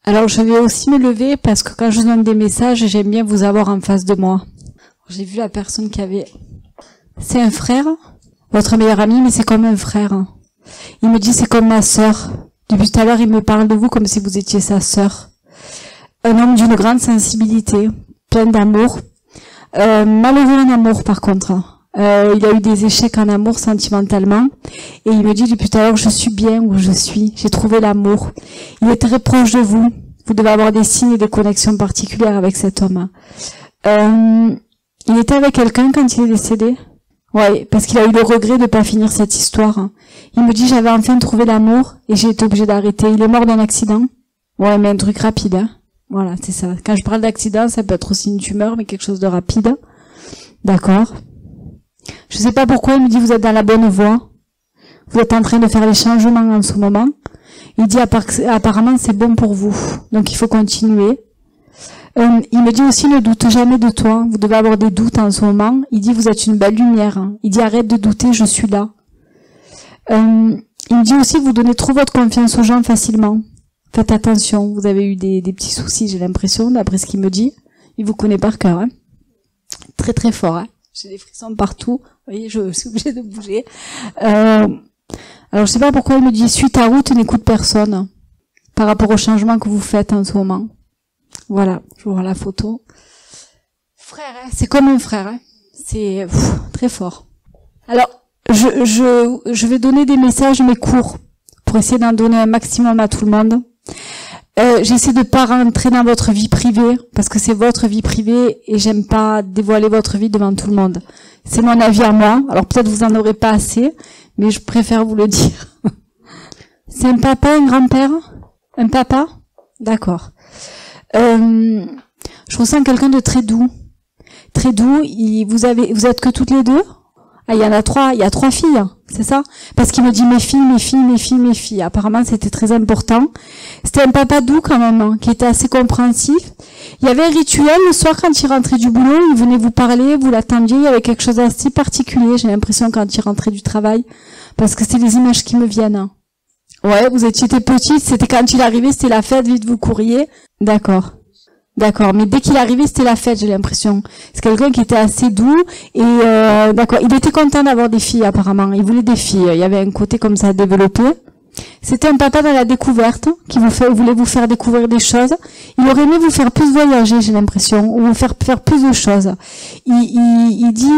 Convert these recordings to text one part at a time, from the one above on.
Alors je vais aussi me lever parce que quand je donne des messages, j'aime bien vous avoir en face de moi. J'ai vu la personne qui avait... C'est un frère, votre meilleur ami, mais c'est comme un frère. Il me dit c'est comme ma sœur. Depuis tout à l'heure, il me parle de vous comme si vous étiez sa sœur. Un homme d'une grande sensibilité, plein d'amour. Malheureux en amour par contre. Il a eu des échecs en amour sentimentalement. Et il me dit depuis tout à l'heure, je suis bien où je suis. J'ai trouvé l'amour. Il est très proche de vous. Vous devez avoir des signes et des connexions particulières avec cet homme. Il était avec quelqu'un quand il est décédé? Ouais, parce qu'il a eu le regret de pas finir cette histoire. Il me dit j'avais enfin trouvé l'amour et j'ai été obligé d'arrêter. Il est mort d'un accident. Ouais, mais un truc rapide, hein. Voilà, c'est ça. Quand je parle d'accident, ça peut être aussi une tumeur, mais quelque chose de rapide. D'accord. Je sais pas pourquoi, il me dit vous êtes dans la bonne voie. Vous êtes en train de faire les changements en ce moment. Il dit apparemment c'est bon pour vous. Donc il faut continuer. Il me dit aussi ne doute jamais de toi. Vous devez avoir des doutes en ce moment. Il dit vous êtes une belle lumière. Il dit arrête de douter, je suis là. Il me dit aussi vous donnez trop votre confiance aux gens facilement. Faites attention, vous avez eu des petits soucis, j'ai l'impression, d'après ce qu'il me dit. Il vous connaît par cœur, hein. Très très fort, hein. J'ai des frissons partout. Vous voyez, je suis obligée de bouger. Alors je sais pas pourquoi il me dit suis ta route, n'écoute personne. Par rapport au changement que vous faites en ce moment. Voilà, je vous vois la photo. Frère, hein, c'est comme un frère, hein. C'est très fort. Alors, je vais donner des messages, mais courts, pour essayer d'en donner un maximum à tout le monde. J'essaie de pas rentrer dans votre vie privée, parce que c'est votre vie privée, et j'aime pas dévoiler votre vie devant tout le monde. C'est mon avis à moi, alors peut-être vous en aurez pas assez, mais je préfère vous le dire. C'est un papa, un grand-père? Un papa? D'accord. Je ressens quelqu'un de très doux. Très doux, vous êtes que toutes les deux? Ah, il y a 3 filles, c'est ça? Parce qu'il me dit mes filles. Apparemment, c'était très important. C'était un papa doux quand même, hein, qui était assez compréhensif. Il y avait un rituel, le soir quand il rentrait du boulot, il venait vous parler, vous l'attendiez, il y avait quelque chose d'assez particulier, j'ai l'impression, quand il rentrait du travail. Parce que c'est les images qui me viennent. Ouais, vous étiez petite, c'était quand il arrivait, c'était la fête, vite vous courriez. D'accord. D'accord, mais dès qu'il arrivait, c'était la fête, j'ai l'impression. C'est quelqu'un qui était assez doux et d'accord, il était content d'avoir des filles apparemment. Il voulait des filles. Il y avait un côté comme ça développé. C'était un papa dans la découverte qui voulait vous faire découvrir des choses. Il aurait aimé vous faire plus voyager, j'ai l'impression, ou vous faire plus de choses. Il dit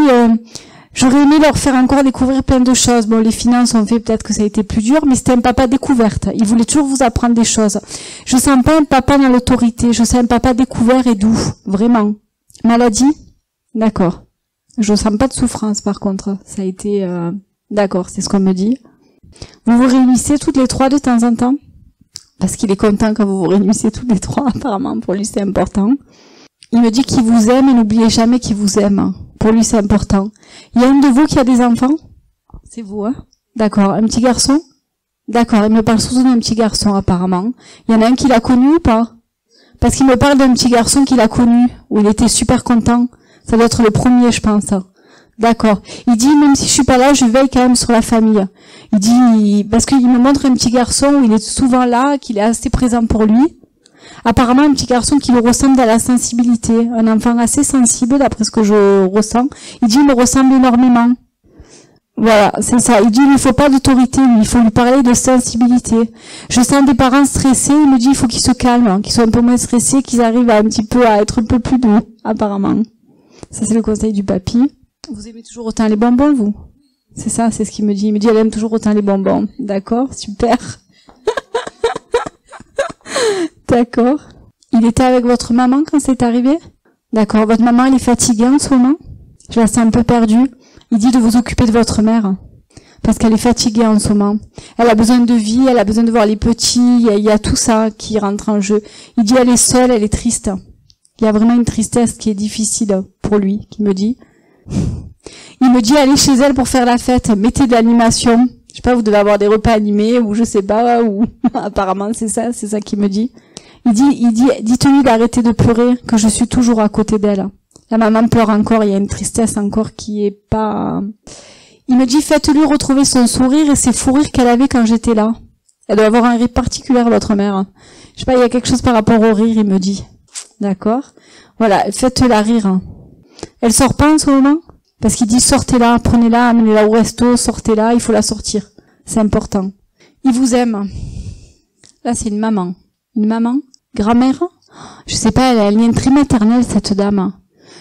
j'aurais aimé leur faire encore découvrir plein de choses. Bon, les finances ont fait peut-être que ça a été plus dur, mais c'était un papa découverte. Il voulait toujours vous apprendre des choses. Je sens pas un papa dans l'autorité. Je sens un papa découvert et doux. Vraiment. Maladie? D'accord. Je sens pas de souffrance, par contre. Ça a été... D'accord, c'est ce qu'on me dit. Vous vous réunissez toutes les 3 de temps en temps? Parce qu'il est content quand vous vous réunissez toutes les 3, apparemment. Pour lui, c'est important. Il me dit qu'il vous aime et n'oubliez jamais qu'il vous aime. Pour lui, c'est important. Il y a une de vous qui a des enfants? C'est vous, hein? D'accord. Un petit garçon? D'accord. Il me parle surtout d'un petit garçon, apparemment. Il y en a un qui l'a connu ou pas? Parce qu'il me parle d'un petit garçon qu'il a connu, où il était super content. Ça doit être le premier, je pense. D'accord. Il dit, même si je suis pas là, je veille quand même sur la famille. Il dit, parce qu'il me montre un petit garçon où il est souvent là, qu'il est assez présent pour lui. Apparemment, un petit garçon qui le ressemble à la sensibilité. Un enfant assez sensible, d'après ce que je ressens. Il dit, il me ressemble énormément. Voilà, c'est ça. Il dit, il ne faut pas d'autorité, il faut lui parler de sensibilité. Je sens des parents stressés, il me dit, il faut qu'ils se calment, hein, qu'ils soient un peu moins stressés, qu'ils arrivent à être un peu plus doux, apparemment. Ça, c'est le conseil du papy. Vous aimez toujours autant les bonbons, vous? C'est ça, c'est ce qu'il me dit. Il me dit, elle aime toujours autant les bonbons. D'accord, super. D'accord. Il était avec votre maman quand c'est arrivé? D'accord. Votre maman, elle est fatiguée en ce moment? Je la sens un peu perdue. Il dit de vous occuper de votre mère. Parce qu'elle est fatiguée en ce moment. Elle a besoin de vie, elle a besoin de voir les petits. Il y a tout ça qui rentre en jeu. Il dit elle est seule, elle est triste. Il y a vraiment une tristesse qui est difficile pour lui, qui me dit. Il me dit allez chez elle pour faire la fête. Mettez de l'animation. Je sais pas, vous devez avoir des repas animés ou je sais pas, ou apparemment c'est ça qu'il me dit. Il dit, dites-lui d'arrêter de pleurer, que je suis toujours à côté d'elle. La maman pleure encore, il y a une tristesse encore qui est pas... Il me dit, faites-lui retrouver son sourire et ses fous rires qu'elle avait quand j'étais là. Elle doit avoir un rire particulier, votre mère. Je sais pas, il y a quelque chose par rapport au rire, il me dit. D'accord. Voilà, faites-la rire. Elle sort pas en ce moment? Parce qu'il dit sortez-la, prenez-la, amenez-la au resto, sortez-la, il faut la sortir. C'est important. Il vous aime. Là, c'est une maman. Une maman? Grand-mère? Je sais pas, elle a un lien très maternel, cette dame.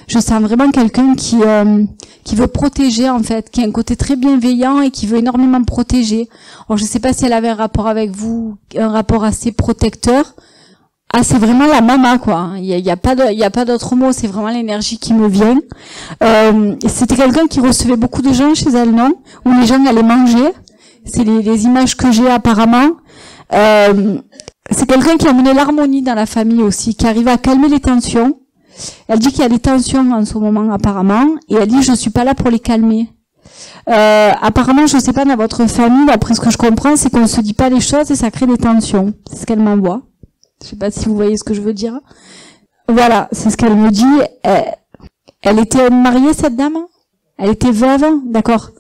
Je sens vraiment quelqu'un qui veut protéger, en fait, qui a un côté très bienveillant et qui veut énormément protéger. Alors, je sais pas si elle avait un rapport avec vous, un rapport assez protecteur. Ah, c'est vraiment la maman, quoi. Il y a pas d'autre mot, c'est vraiment l'énergie qui me vient. C'était quelqu'un qui recevait beaucoup de gens chez elle, non? Où les gens allaient manger. C'est les images que j'ai apparemment. C'est quelqu'un qui a amené l'harmonie dans la famille aussi, qui arrive à calmer les tensions. Elle dit qu'il y a des tensions en ce moment apparemment, et elle dit je suis pas là pour les calmer. Apparemment, je sais pas, dans votre famille, d'après ce que je comprends, c'est qu'on ne se dit pas les choses et ça crée des tensions. C'est ce qu'elle m'envoie. Je sais pas si vous voyez ce que je veux dire. Voilà, c'est ce qu'elle me dit. Elle était mariée, cette dame? Elle était veuve? D'accord.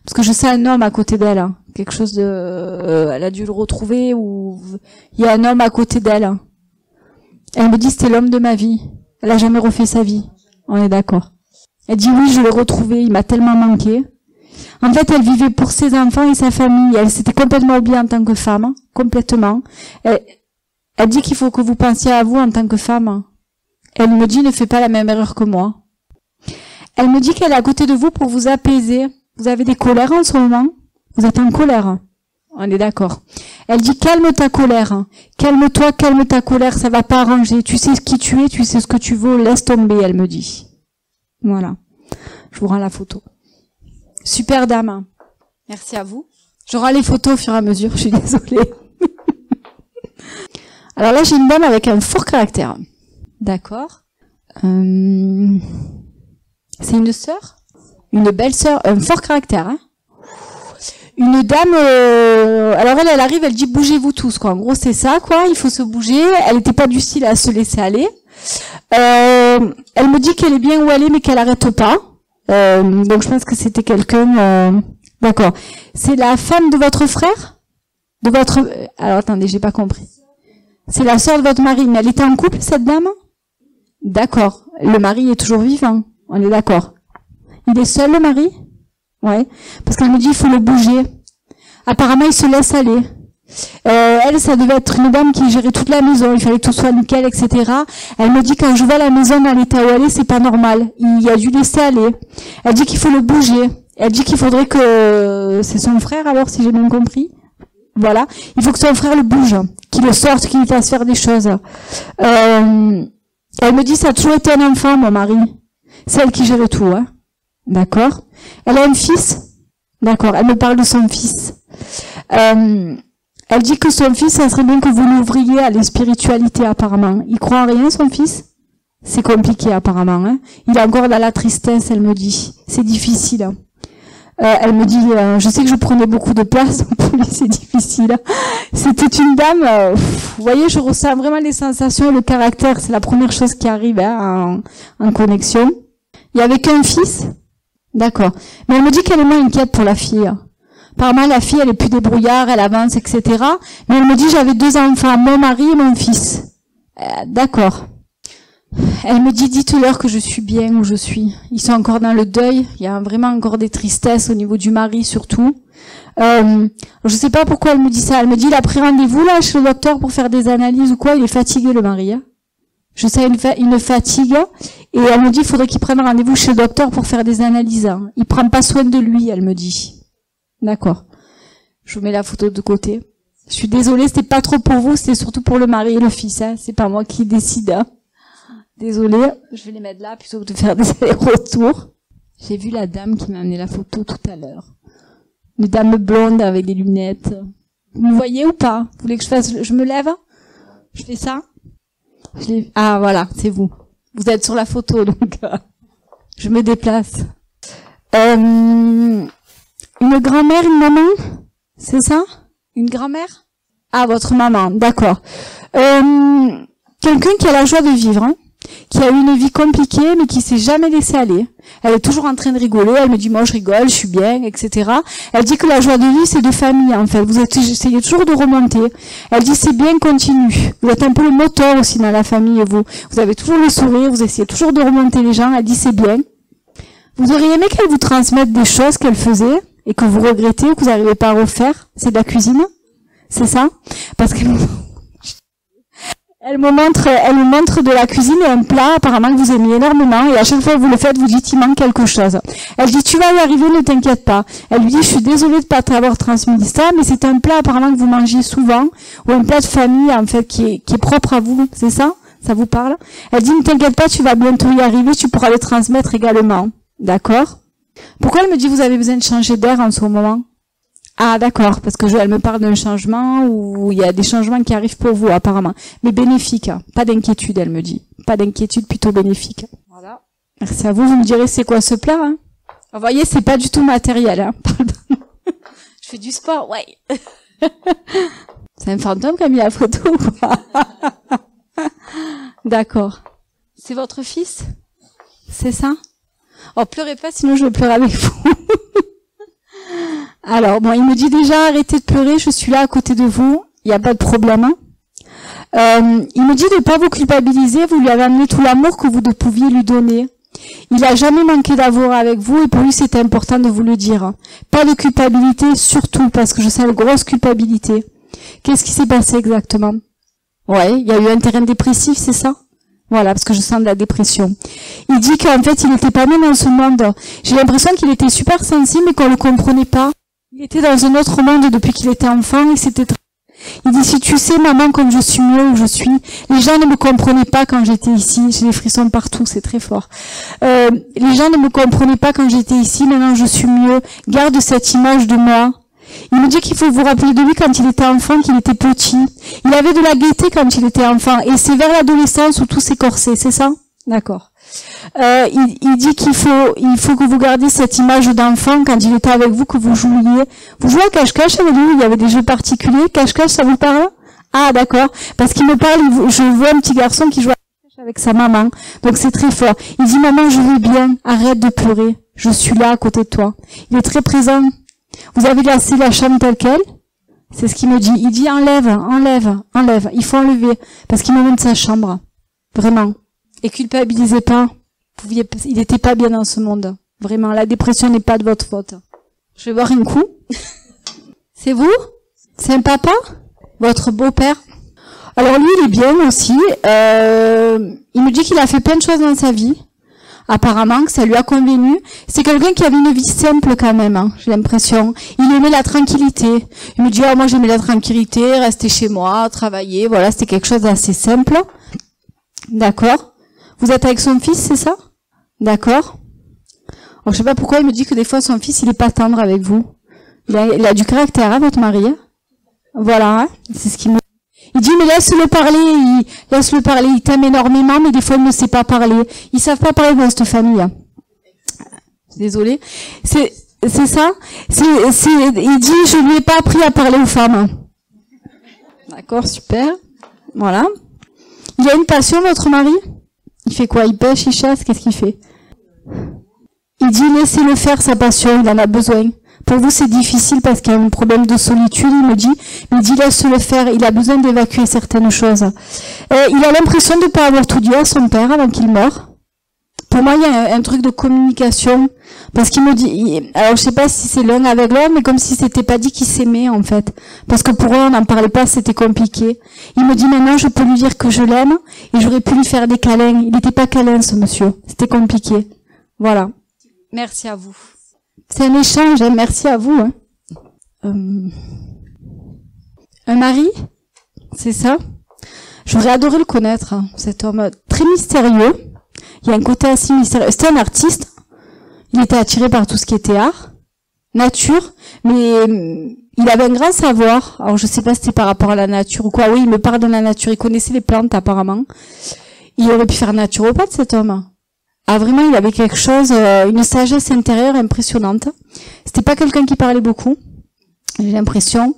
Parce que je sais un homme à côté d'elle. Quelque chose de... elle a dû le retrouver ou... Il y a un homme à côté d'elle. Elle me dit c'était l'homme de ma vie. Elle a jamais refait sa vie. On est d'accord. Elle dit oui, je l'ai retrouvé, il m'a tellement manqué. En fait, elle vivait pour ses enfants et sa famille. Elle s'était complètement oubliée en tant que femme. Complètement. Elle dit qu'il faut que vous pensiez à vous en tant que femme. Elle me dit ne fais pas la même erreur que moi. Elle me dit qu'elle est à côté de vous pour vous apaiser. Vous avez des colères en ce moment? Vous êtes en colère. On est d'accord. Elle dit calme ta colère. Calme-toi, calme ta colère, ça va pas arranger. Tu sais qui tu es, tu sais ce que tu veux, laisse tomber, elle me dit. Voilà. Je vous rends la photo. Super dame. Merci à vous. J'aurai les photos au fur et à mesure, je suis désolée. Alors là, j'ai une dame avec un fort caractère. D'accord. C'est une sœur? Une belle sœur, un fort caractère, hein. Une dame, alors elle arrive, elle dit bougez-vous tous, quoi. En gros, c'est ça, quoi. Il faut se bouger. Elle n'était pas du style à se laisser aller. Elle me dit qu'elle est bien où elle est, mais qu'elle arrête pas. Donc je pense que c'était quelqu'un. D'accord. C'est la femme de votre frère, de votre. Alors attendez, j'ai pas compris. C'est la sœur de votre mari, mais elle était en couple, cette dame? D'accord. Le mari est toujours vivant. On est d'accord. Il est seul, le mari? Ouais. Parce qu'elle me dit, il faut le bouger. Apparemment, il se laisse aller. Elle, ça devait être une dame qui gérait toute la maison. Il fallait que tout soit nickel, etc. Elle me dit, quand je vois la maison dans l'état où elle est, c'est pas normal. Il a dû laisser aller. Elle dit qu'il faut le bouger. Elle dit qu'il faudrait que... C'est son frère, alors, si j'ai bien compris. Voilà. Il faut que son frère le bouge. Qu'il le sorte, qu'il lui fasse faire des choses. Elle me dit, ça a toujours été un enfant, mon mari. C'est elle qui gérait tout, hein. D'accord. Elle a un fils. D'accord. Elle me parle de son fils. Elle dit que son fils, ça serait bien que vous l'ouvriez à la spiritualité, apparemment. Il croit en rien, son fils? C'est compliqué, apparemment, hein. Il est encore dans la tristesse, elle me dit. C'est difficile. Elle me dit, je sais que je prenais beaucoup de place, pour lui, c'est difficile. C'était une dame, vous voyez, je ressens vraiment les sensations et le caractère. C'est la première chose qui arrive, hein, en connexion. Il y avait qu'un fils? D'accord. Mais elle me dit qu'elle est moins inquiète pour la fille. Apparemment, la fille, elle est plus débrouillarde, elle avance, etc. Mais elle me dit, j'avais 2 enfants, mon mari et mon fils. D'accord. Elle me dit, dites-leur que je suis bien où je suis. Ils sont encore dans le deuil. Il y a vraiment encore des tristesses au niveau du mari, surtout. Je sais pas pourquoi elle me dit ça. Elle me dit, il a pris rendez-vous, là, chez le docteur pour faire des analyses ou quoi. Il est fatigué, le mari, hein. Je sais, une fatigue. Et elle me dit, il faudrait qu'il prenne rendez-vous chez le docteur pour faire des analyses. Il prend pas soin de lui, elle me dit. D'accord. Je vous mets la photo de côté. Je suis désolée, c'était pas trop pour vous, c'était surtout pour le mari et le fils, hein. C'est pas moi qui décide, hein. Désolée. Je vais les mettre là plutôt que de faire des allers-retours. J'ai vu la dame qui m'a amené la photo tout à l'heure. Une dame blonde avec des lunettes. Vous me voyez ou pas? Vous voulez que je me lève? Je fais ça? Ah, voilà, c'est vous. Vous êtes sur la photo, donc je me déplace. Une grand-mère, une maman, c'est ça? Une grand-mère? Ah, votre maman, d'accord. Quelqu'un qui a la joie de vivre, hein, qui a eu une vie compliquée, mais qui s'est jamais laissée aller. Elle est toujours en train de rigoler, elle me dit, moi je rigole, je suis bien, etc. Elle dit que la joie de vivre, c'est de famille, en fait. Vous essayez toujours de remonter. Elle dit, c'est bien, continue. Vous êtes un peu le moteur aussi dans la famille, vous. Vous avez toujours le sourire, vous essayez toujours de remonter les gens. Elle dit, c'est bien. Vous auriez aimé qu'elle vous transmette des choses qu'elle faisait, et que vous regrettez, ou que vous n'arrivez pas à refaire. C'est de la cuisine? C'est ça? Parce qu'elle me montre de la cuisine et un plat apparemment que vous aimez énormément, et à chaque fois que vous le faites, vous dites il manque quelque chose. Elle dit tu vas y arriver, ne t'inquiète pas. Elle lui dit je suis désolée de pas t'avoir transmis ça, mais c'est un plat apparemment que vous mangez souvent, ou un plat de famille en fait qui est propre à vous, c'est ça? Ça vous parle? Elle dit ne t'inquiète pas, tu vas bientôt y arriver, tu pourras le transmettre également. D'accord? Pourquoi elle me dit vous avez besoin de changer d'air en ce moment? Ah d'accord, parce que elle me parle d'un changement où il y a des changements qui arrivent pour vous apparemment, mais bénéfiques, hein. Pas d'inquiétude, elle me dit. Pas d'inquiétude, plutôt bénéfique. Voilà. Merci à vous, vous me direz c'est quoi ce plat, hein? Vous voyez, c'est pas du tout matériel, hein. Pardon. Je fais du sport, ouais. C'est un fantôme qui a mis la photo ou quoi? D'accord. C'est votre fils? C'est ça? Oh, pleurez pas, sinon je vais pleurer avec vous. Alors, bon, il me dit déjà, arrêtez de pleurer, je suis là à côté de vous, il n'y a pas de problème. Il me dit de ne pas vous culpabiliser, vous lui avez amené tout l'amour que vous pouviez lui donner. Il n'a jamais manqué d'amour avec vous, et pour lui, c'était important de vous le dire. Pas de culpabilité, surtout, parce que je sais une grosse culpabilité. Qu'est-ce qui s'est passé exactement? Ouais, il y a eu un terrain dépressif, c'est ça? Voilà, parce que je sens de la dépression. Il dit qu'en fait, il n'était pas bien dans ce monde. J'ai l'impression qu'il était super sensible, mais qu'on le comprenait pas. Il était dans un autre monde depuis qu'il était enfant, et c'était il dit, si tu sais, maman, comme je suis mieux où je suis, les gens ne me comprenaient pas quand j'étais ici. J'ai des frissons partout, c'est très fort. Les gens ne me comprenaient pas quand j'étais ici, maintenant je suis mieux. Garde cette image de moi. Il me dit qu'il faut vous rappeler de lui quand il était enfant, qu'il était petit. Il avait de la gaieté quand il était enfant, et c'est vers l'adolescence où tout s'est corsé, c'est ça? D'accord. Il dit qu'il faut que vous gardiez cette image d'enfant quand il était avec vous, que vous jouiez. Vous jouez à cache-cache avec lui, il y avait des jeux particuliers. Cache-cache, ça vous parle? Ah, d'accord. Parce qu'il me parle, je vois un petit garçon qui joue à cache-cache avec sa maman. Donc c'est très fort. Il dit, maman, je vais bien, arrête de pleurer. Je suis là à côté de toi. Il est très présent. Vous avez laissé la chambre telle qu'elle? C'est ce qu'il me dit. Il dit, enlève. Il faut enlever. Parce qu'il me montre sa chambre. Vraiment. Et culpabilisez pas. Il n'était pas bien dans ce monde. Vraiment, la dépression n'est pas de votre faute. Je vais boire un coup. C'est vous? C'est un papa? Votre beau-père? Alors lui, il est bien aussi. Il me dit qu'il a fait plein de choses dans sa vie. Apparemment, que ça lui a convenu. C'est quelqu'un qui avait une vie simple quand même, hein, j'ai l'impression. Il aimait la tranquillité. Il me dit, moi j'aimais la tranquillité, rester chez moi, travailler. Voilà, c'était quelque chose d'assez simple. D'accord. Vous êtes avec son fils, c'est ça? D'accord. Alors, je sais pas pourquoi il me dit que des fois son fils, il est pas tendre avec vous. Il a du caractère, hein, votre mari. Hein. Voilà, hein, c'est ce qu'il me dit. Il dit, mais laisse-le parler, il t'aime énormément, mais des fois il ne sait pas parler. Ils savent pas parler dans cette famille. Hein. Désolée. C'est ça? Il dit, je lui ai pas appris à parler aux femmes. D'accord, super. Voilà. Il a une passion, votre mari? Il fait quoi? Il pêche, il chasse, qu'est-ce qu'il fait? Il dit, laissez-le faire sa passion, il en a besoin. Pour vous, c'est difficile parce qu'il y a un problème de solitude, il me dit, mais il dit, laisse-le faire, il a besoin d'évacuer certaines choses. Il a l'impression de ne pas avoir tout dit à son père avant qu'il meure. Pour moi, il y a un truc de communication, parce qu'il me dit, alors je sais pas si c'est l'un avec l'autre, mais comme si c'était pas dit qu'ils s'aimaient, en fait. Parce que pour eux, on n'en parlait pas, c'était compliqué. Il me dit, maintenant, je peux lui dire que je l'aime, et j'aurais pu lui faire des câlins. Il n'était pas câlin, ce monsieur. C'était compliqué. Voilà. Merci à vous. C'est un échange, hein. Merci à vous. Hein. Un mari? C'est ça? J'aurais adoré le connaître, hein, cet homme très mystérieux. Il y a un côté assez mystérieux. C'était un artiste. Il était attiré par tout ce qui était art, nature, mais il avait un grand savoir. Alors je sais pas si c'était par rapport à la nature ou quoi. Oui, il me parle de la nature. Il connaissait les plantes apparemment. Il aurait pu faire naturopathe, cet homme. Ah vraiment, il avait quelque chose, une sagesse intérieure impressionnante. C'était pas quelqu'un qui parlait beaucoup, j'ai l'impression.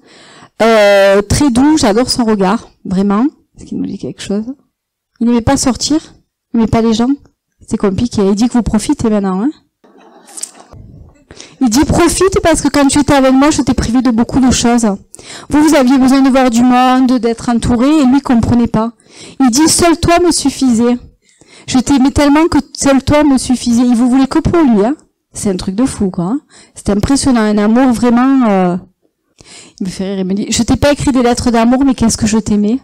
Très doux, j'adore son regard, vraiment. Est-ce qu'il nous dit quelque chose? Il n'aimait pas sortir. Mais pas les gens. C'est compliqué. Il dit que vous profitez maintenant, hein. Il dit profite parce que quand tu étais avec moi, je t'ai privé de beaucoup de choses. Vous aviez besoin de voir du monde, d'être entouré, et lui comprenait pas. Il dit seul toi me suffisait. Je t'aimais tellement que seul toi me suffisait. Il vous voulait que pour lui, hein. C'est un truc de fou, quoi. Hein. C'est impressionnant, un amour vraiment. Il me fait rire, il me dit je t'ai pas écrit des lettres d'amour, mais qu'est-ce que je t'aimais.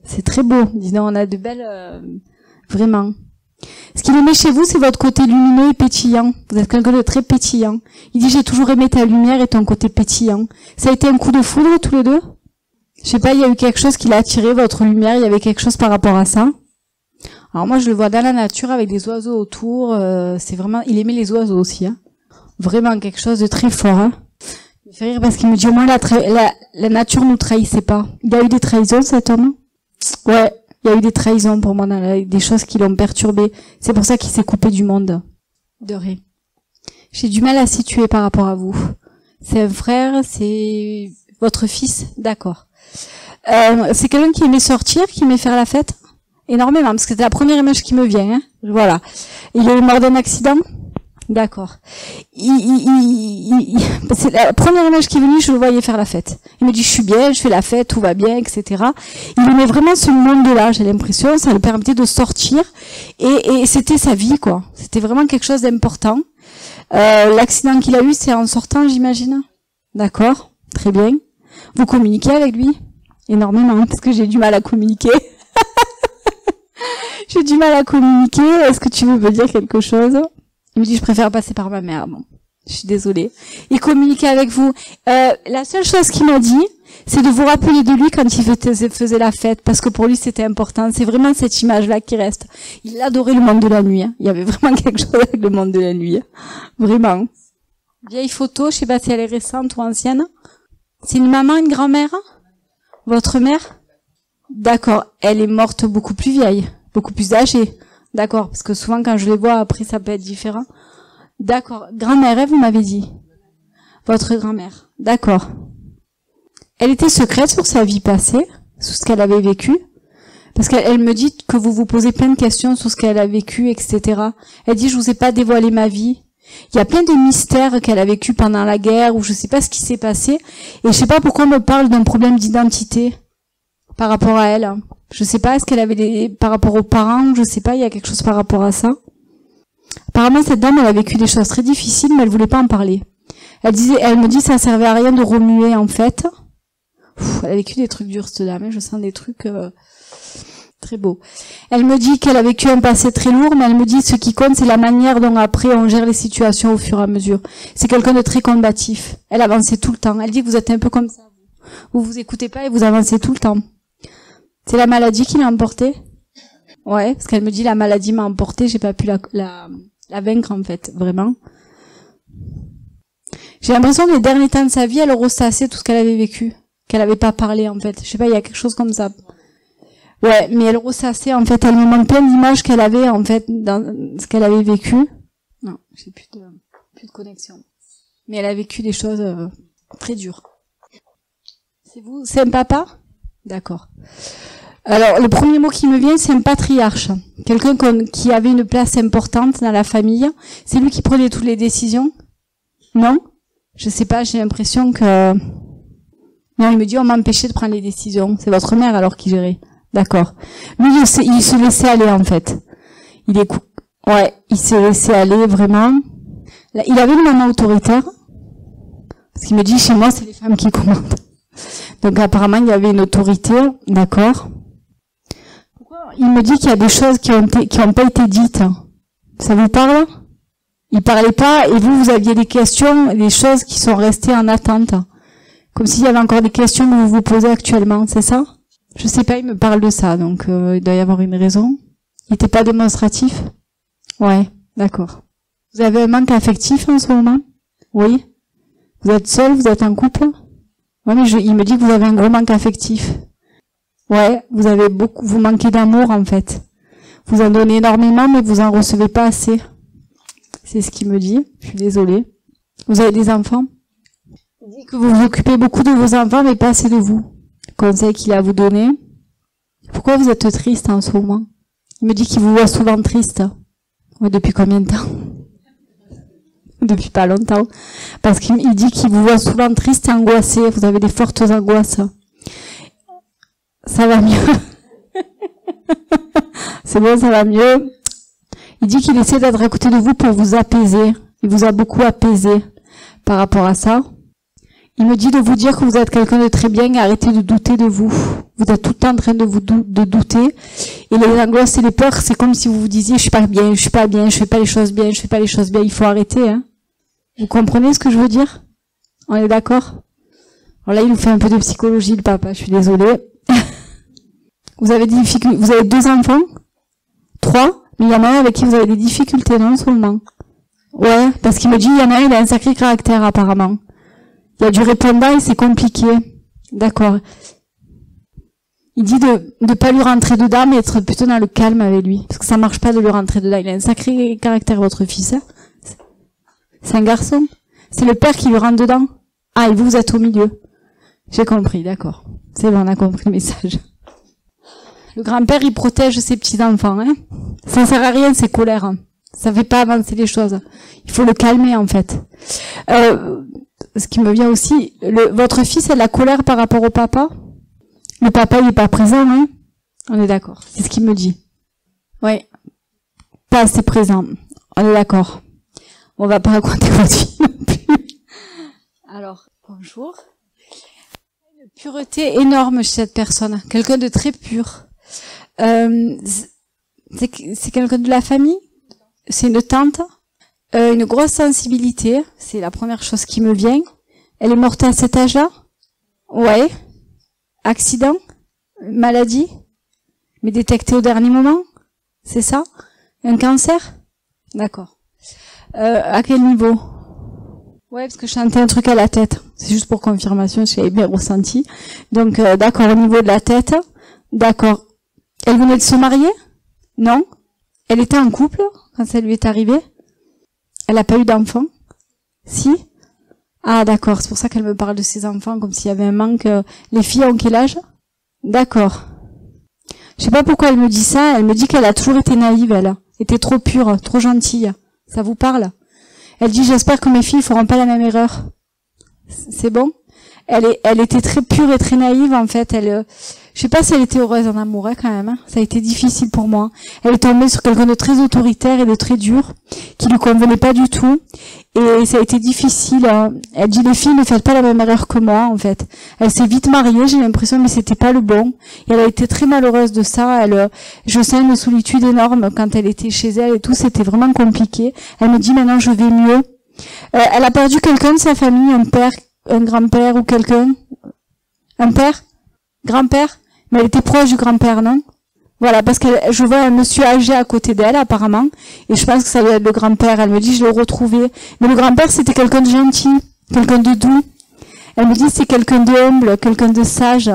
C'est très beau. Dis donc, on a de belles, vraiment. Ce qu'il aimait chez vous, c'est votre côté lumineux et pétillant. Vous êtes quelqu'un de très pétillant. Il dit, j'ai toujours aimé ta lumière et ton côté pétillant. Ça a été un coup de foudre, tous les deux? Je sais pas, il y a eu quelque chose qui l'a attiré, votre lumière, il y avait quelque chose par rapport à ça. Alors moi, je le vois dans la nature avec des oiseaux autour, c'est vraiment, il aimait les oiseaux aussi, hein. Vraiment quelque chose de très fort, hein. Il me fait rire parce qu'il me dit, au moins la nature nous trahissait pas. Il y a eu des trahisons, cet homme? Ouais. Il y a eu des trahisons pour moi, des choses qui l'ont perturbé. C'est pour ça qu'il s'est coupé du monde. De rien. J'ai du mal à situer par rapport à vous. C'est un frère, c'est votre fils, d'accord. C'est quelqu'un qui aimait sortir, qui aimait faire la fête? Énormément, parce que c'était la première image qui me vient, hein. Voilà. Il est mort d'un accident? D'accord. C'est la première image qui est venue, je le voyais faire la fête. Il me dit, je suis bien, je fais la fête, tout va bien, etc. Il aimait vraiment ce monde-là, j'ai l'impression, ça lui permettait de sortir, et c'était sa vie, quoi. C'était vraiment quelque chose d'important. L'accident qu'il a eu, c'est en sortant, j'imagine. D'accord, très bien. Vous communiquez avec lui? Énormément, parce que j'ai du mal à communiquer. J'ai du mal à communiquer. Est-ce que tu veux me dire quelque chose? Il me dit, je préfère passer par ma mère. Bon, je suis désolée. Il communiquait avec vous. La seule chose qu'il m'a dit, c'est de vous rappeler de lui quand il faisait la fête, parce que pour lui, c'était important. C'est vraiment cette image-là qui reste. Il adorait le monde de la nuit. Hein. Il y avait vraiment quelque chose avec le monde de la nuit. Hein. Vraiment. Vieille photo, je sais pas si elle est récente ou ancienne. C'est une maman, une grand-mère? Votre mère? D'accord. Elle est morte beaucoup plus vieille, beaucoup plus âgée. D'accord, parce que souvent quand je les vois, après ça peut être différent. D'accord. Grand-mère, vous m'avez dit. Votre grand-mère. D'accord. Elle était secrète sur sa vie passée, sur ce qu'elle avait vécu. Parce qu'elle me dit que vous vous posez plein de questions sur ce qu'elle a vécu, etc. Elle dit, je vous ai pas dévoilé ma vie. Il y a plein de mystères qu'elle a vécu pendant la guerre, ou je sais pas ce qui s'est passé. Et je sais pas pourquoi on me parle d'un problème d'identité par rapport à elle. Je sais pas, est-ce qu'elle avait par rapport aux parents, je sais pas, il y a quelque chose par rapport à ça. Apparemment, cette dame, elle a vécu des choses très difficiles, mais elle voulait pas en parler. Elle me dit, ça servait à rien de remuer, en fait. Elle a vécu des trucs durs, cette dame, hein, je sens des trucs très beaux. Elle me dit qu'elle a vécu un passé très lourd, mais elle me dit, ce qui compte, c'est la manière dont après on gère les situations au fur et à mesure. C'est quelqu'un de très combatif. Elle avançait tout le temps. Elle dit que vous êtes un peu comme ça. Vous écoutez pas et vous avancez tout le temps. C'est la maladie qui l'a emporté? Ouais, parce qu'elle me dit la maladie m'a emporté, j'ai pas pu la vaincre en fait, vraiment. J'ai l'impression que les derniers temps de sa vie, elle ressassait tout ce qu'elle avait vécu, qu'elle avait pas parlé en fait. Je sais pas, il y a quelque chose comme ça. Ouais, mais elle ressassait en fait, elle me montre plein d'images qu'elle avait en fait dans ce qu'elle avait vécu. Non, j'ai plus de connexion. Mais elle a vécu des choses très dures. C'est vous, c'est un papa? D'accord. Alors, le premier mot qui me vient, c'est un patriarche. Quelqu'un qui avait une place importante dans la famille. C'est lui qui prenait toutes les décisions? Non? Je sais pas, j'ai l'impression que... Non, il me dit, on m'a empêché de prendre les décisions. C'est votre mère alors qui gérait. D'accord. Lui, il se laissait aller, en fait. Ouais, il se laissait aller, vraiment. Là, il avait une maman autoritaire. Parce qu'il me dit, chez moi, c'est les femmes qui commandent. Donc apparemment il y avait une autorité, d'accord. Il me dit qu'il y a des choses qui ont pas été dites. Ça vous parle? Il parlait pas et vous aviez des questions, des choses qui sont restées en attente. Comme s'il y avait encore des questions que vous vous posez actuellement, c'est ça? Je sais pas, il me parle de ça, donc il doit y avoir une raison. Il était pas démonstratif? Ouais, d'accord. Vous avez un manque affectif en ce moment? Oui. Vous êtes seul, vous êtes en couple? Ouais, mais il me dit que vous avez un gros manque affectif. Ouais, vous manquez d'amour, en fait. Vous en donnez énormément, mais vous en recevez pas assez. C'est ce qu'il me dit. Je suis désolée. Vous avez des enfants? Il dit que vous vous occupez beaucoup de vos enfants, mais pas assez de vous. Conseil qu'il a à vous donner. Pourquoi vous êtes triste en ce moment? Il me dit qu'il vous voit souvent triste. Ouais, depuis combien de temps? Depuis pas longtemps. Parce qu'il dit qu'il vous voit souvent triste et angoissé. Vous avez des fortes angoisses. Ça va mieux. C'est bon, ça va mieux. Il dit qu'il essaie d'être à côté de vous pour vous apaiser. Il vous a beaucoup apaisé par rapport à ça. Il me dit de vous dire que vous êtes quelqu'un de très bien et arrêtez de douter de vous. Vous êtes tout le temps en train de de douter. Et les angoisses et les peurs, c'est comme si vous vous disiez, je suis pas bien, je suis pas bien, je fais pas les choses bien, je fais pas les choses bien. Il faut arrêter, hein. Vous comprenez ce que je veux dire? On est d'accord? Alors là, il nous fait un peu de psychologie, le papa, je suis désolée. Vous avez des difficultés, vous avez 2 enfants? 3? Mais il y en a un avec qui vous avez des difficultés, non, seulement? Ouais, parce qu'il me dit, il y en a un, il a un sacré caractère, apparemment. Il y a du répondant et c'est compliqué. D'accord. Il dit de pas lui rentrer dedans, mais être plutôt dans le calme avec lui. Parce que ça marche pas de lui rentrer dedans. Il a un sacré caractère, votre fils, hein. C'est un garçon. C'est le père qui lui rentre dedans. Ah, et vous êtes au milieu. J'ai compris, d'accord. C'est bon, on a compris le message. Le grand-père, il protège ses petits-enfants, hein. Ça sert à rien, ces colères, hein. Ça fait pas avancer les choses. Il faut le calmer, en fait. Ce qui me vient aussi, votre fils a de la colère par rapport au papa. Le papa, il est pas présent, hein. On est d'accord. C'est ce qu'il me dit. Oui. Pas assez présent. On est d'accord. On va pas raconter votre vie non plus. Alors, bonjour. Une pureté énorme chez cette personne. Quelqu'un de très pur. C'est quelqu'un de la famille? C'est une tante? Une grosse sensibilité. C'est la première chose qui me vient. Elle est morte à cet âge-là? Ouais. Accident? Maladie? Mais détectée au dernier moment? C'est ça? Un cancer? D'accord. À quel niveau? Ouais, parce que je sentais un truc à la tête. C'est juste pour confirmation, j'avais bien ressenti. Donc, d'accord, au niveau de la tête. D'accord. Elle venait de se marier? Non? Elle était en couple quand ça lui est arrivé? Elle n'a pas eu d'enfant? Si? Ah, d'accord, c'est pour ça qu'elle me parle de ses enfants, comme s'il y avait un manque. Les filles ont quel âge? D'accord. Je sais pas pourquoi elle me dit ça, elle me dit qu'elle a toujours été naïve, elle. Était trop pure, trop gentille. Ça vous parle? Elle dit, j'espère que mes filles feront pas la même erreur. C'est bon? Elle était très pure et très naïve, en fait. Je sais pas si elle était heureuse en amour, hein, quand même. Hein. Ça a été difficile pour moi. Elle est tombée sur quelqu'un de très autoritaire et de très dur, qui lui convenait pas du tout. Et ça a été difficile. Hein. Elle dit, les filles ne faites pas la même erreur que moi, en fait. Elle s'est vite mariée, j'ai l'impression, mais c'était pas le bon. Et elle a été très malheureuse de ça. Je sens une solitude énorme quand elle était chez elle et tout. C'était vraiment compliqué. Elle me dit, maintenant, je vais mieux. Elle a perdu quelqu'un de sa famille, un père, un grand-père ou quelqu'un. Un père? Grand-père? Mais elle était proche du grand-père, non? Voilà, parce que je vois un monsieur âgé à côté d'elle, apparemment, et je pense que ça doit être le grand-père. Elle me dit, je l'ai retrouvé. Mais le grand-père, c'était quelqu'un de gentil, quelqu'un de doux. Elle me dit, c'est quelqu'un de humble, quelqu'un de sage.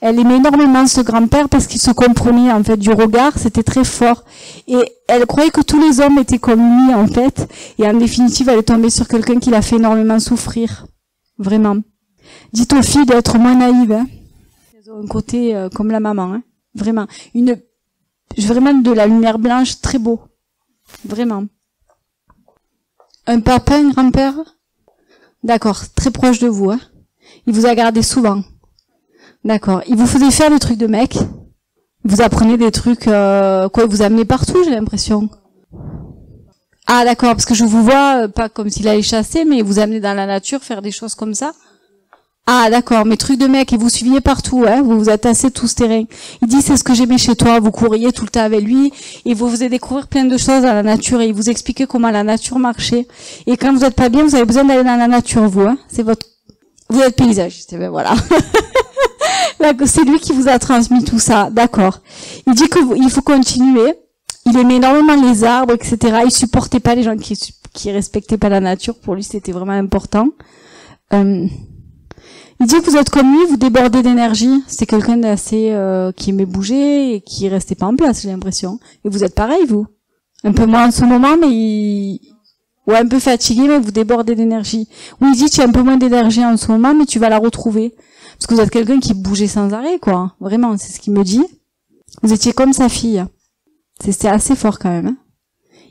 Elle aimait énormément ce grand-père parce qu'il se comprenait, en fait, du regard, c'était très fort. Et elle croyait que tous les hommes étaient comme lui, en fait. Et en définitive, elle est tombée sur quelqu'un qui l'a fait énormément souffrir. Vraiment. Dites aux filles d'être moins naïves, hein. Elles ont un côté comme la maman, hein. Vraiment. Vraiment de la lumière blanche, très beau. Vraiment. Un papa, un grand-père? D'accord, très proche de vous, hein. Il vous a gardé souvent. D'accord. Il vous faisait faire des trucs de mec. Vous apprenez des trucs, quoi, il vous amenez partout, j'ai l'impression. Ah, d'accord, parce que je vous vois, pas comme s'il allait chasser, mais vous amenez dans la nature, faire des choses comme ça. Ah, d'accord, mais trucs de mec, et vous suiviez partout, hein, vous vous attassez tout ce terrain. Il dit, c'est ce que j'aimais chez toi, vous couriez tout le temps avec lui, et vous faisiez découvrir plein de choses à la nature, et il vous expliquait comment la nature marchait. Et quand vous êtes pas bien, vous avez besoin d'aller dans la nature, vous, hein, vous êtes paysagiste, ben voilà. C'est lui qui vous a transmis tout ça, d'accord. Il dit il faut continuer. Il aimait énormément les arbres, etc. Il supportait pas les gens qui respectaient pas la nature. Pour lui, c'était vraiment important. Il dit que vous êtes comme lui, vous débordez d'énergie. C'est quelqu'un d'assez qui aimait bouger et qui restait pas en place, j'ai l'impression. Et vous êtes pareil, vous. Un peu moins en ce moment, mais ouais, un peu fatigué, mais vous débordez d'énergie. Oui, il dit tu as un peu moins d'énergie en ce moment, mais tu vas la retrouver. Parce que vous êtes quelqu'un qui bougeait sans arrêt, quoi. Vraiment, c'est ce qu'il me dit. Vous étiez comme sa fille. C'était assez fort quand même. Hein.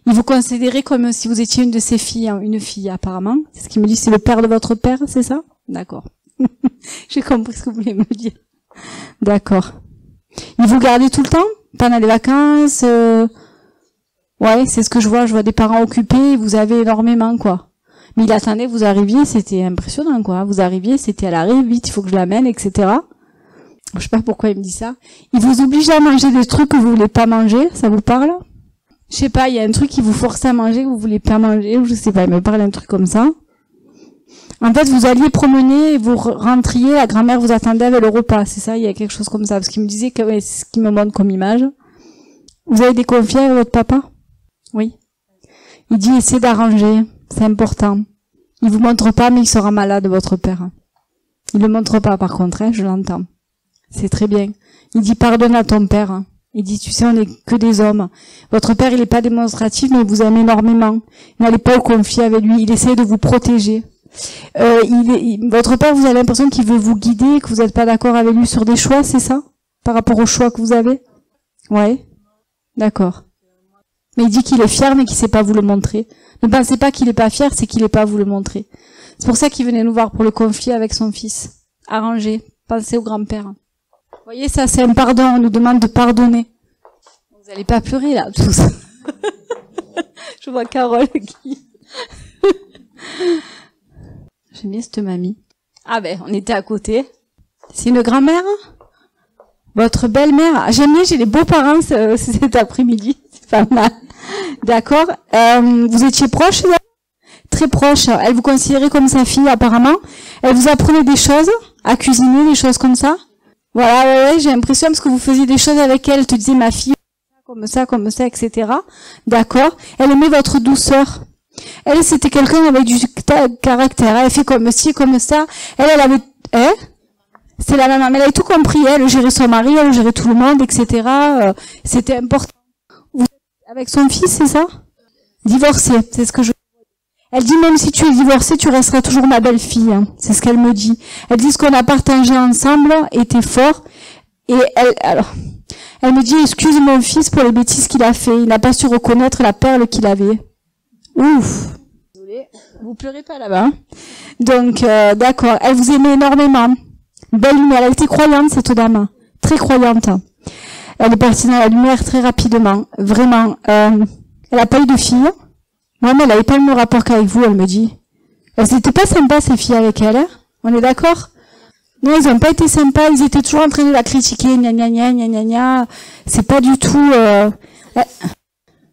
Il vous considérait comme si vous étiez une de ses filles, hein, une fille apparemment. C'est ce qu'il me dit, c'est le père de votre père, c'est ça? D'accord. J'ai compris ce que vous voulez me dire. D'accord. Il vous gardait tout le temps? Pendant les vacances? Ouais, c'est ce que je vois des parents occupés, vous avez énormément, quoi. Mais il attendait que vous arriviez, c'était impressionnant, quoi. Vous arriviez, c'était à l'arrivée, vite, il faut que je l'amène, etc. Je sais pas pourquoi il me dit ça. Il vous oblige à manger des trucs que vous voulez pas manger, ça vous parle? Je sais pas, il y a un truc qui vous force à manger que vous voulez pas manger, ou je sais pas, il me parle d'un truc comme ça. En fait, vous alliez promener et vous rentriez, la grand-mère vous attendait avec le repas, c'est ça? Il y a quelque chose comme ça, parce qu'il me disait que, ouais, c'est ce qu'il me montre comme image. Vous avez des conflits avec votre papa? Oui. Il dit, essayez d'arranger, c'est important. Il vous montre pas, mais il sera malade, votre père. Il le montre pas, par contre, hein, je l'entends. C'est très bien. Il dit, pardonne à ton père. Il dit, tu sais, on n'est que des hommes. Votre père, il est pas démonstratif, mais il vous aime énormément. N'allez pas au conflit avec lui, il essaie de vous protéger. Votre père, vous avez l'impression qu'il veut vous guider, que vous n'êtes pas d'accord avec lui sur des choix, c'est ça? Par rapport aux choix que vous avez? Ouais. D'accord. Mais il dit qu'il est fier, mais qu'il sait pas vous le montrer. Ne pensez pas qu'il est pas fier, c'est qu'il est pas vous le montrer. C'est pour ça qu'il venait nous voir pour le conflit avec son fils. Arranger. Pensez au grand-père. Vous voyez, ça, c'est un pardon. On nous demande de pardonner. Vous allez pas pleurer, là, tous. Je vois Carole qui... J'aime bien cette mamie. Ah ben, on était à côté. C'est une grand-mère? Votre belle-mère? J'aime bien, j'ai les beaux-parents cet après-midi. C'est pas mal. D'accord. Vous étiez proche d'elle? Très proche. Elle vous considérait comme sa fille, apparemment. Elle vous apprenait des choses, à cuisiner, des choses comme ça. Voilà, ouais, j'ai l'impression parce que vous faisiez des choses avec elle. Elle te disait, ma fille, comme ça, etc. D'accord. Elle aimait votre douceur. Elle, c'était quelqu'un avec du caractère. Elle fait comme ci, comme ça. Elle avait... Hein? C'est la maman. Mais elle avait tout compris. Elle gérait son mari, elle gérait tout le monde, etc. C'était important. Vous êtes avec son fils, c'est ça? Divorcé, c'est ce que je... Elle dit, même si tu es divorcé, tu resteras toujours ma belle-fille. Hein. C'est ce qu'elle me dit. Elle dit, ce qu'on a partagé ensemble était fort. Et elle me dit, excuse mon fils pour les bêtises qu'il a fait. Il n'a pas su reconnaître la perle qu'il avait. Ouf. Désolée. Vous pleurez pas là-bas. Hein. Donc, d'accord. Elle vous aimait énormément. Belle lumière. Elle était croyante, cette dame. Très croyante. Elle est partie dans la lumière très rapidement. Vraiment. Elle a pas eu de fille. Moi, mais elle avait pas le même rapport qu'avec vous, elle me dit. Elles étaient pas sympas, ces filles, avec elle. Hein. On est d'accord? Non, ils ont pas été sympas. Ils étaient toujours en train de la critiquer. Gna gna gna gna gna gna. C'est pas du tout...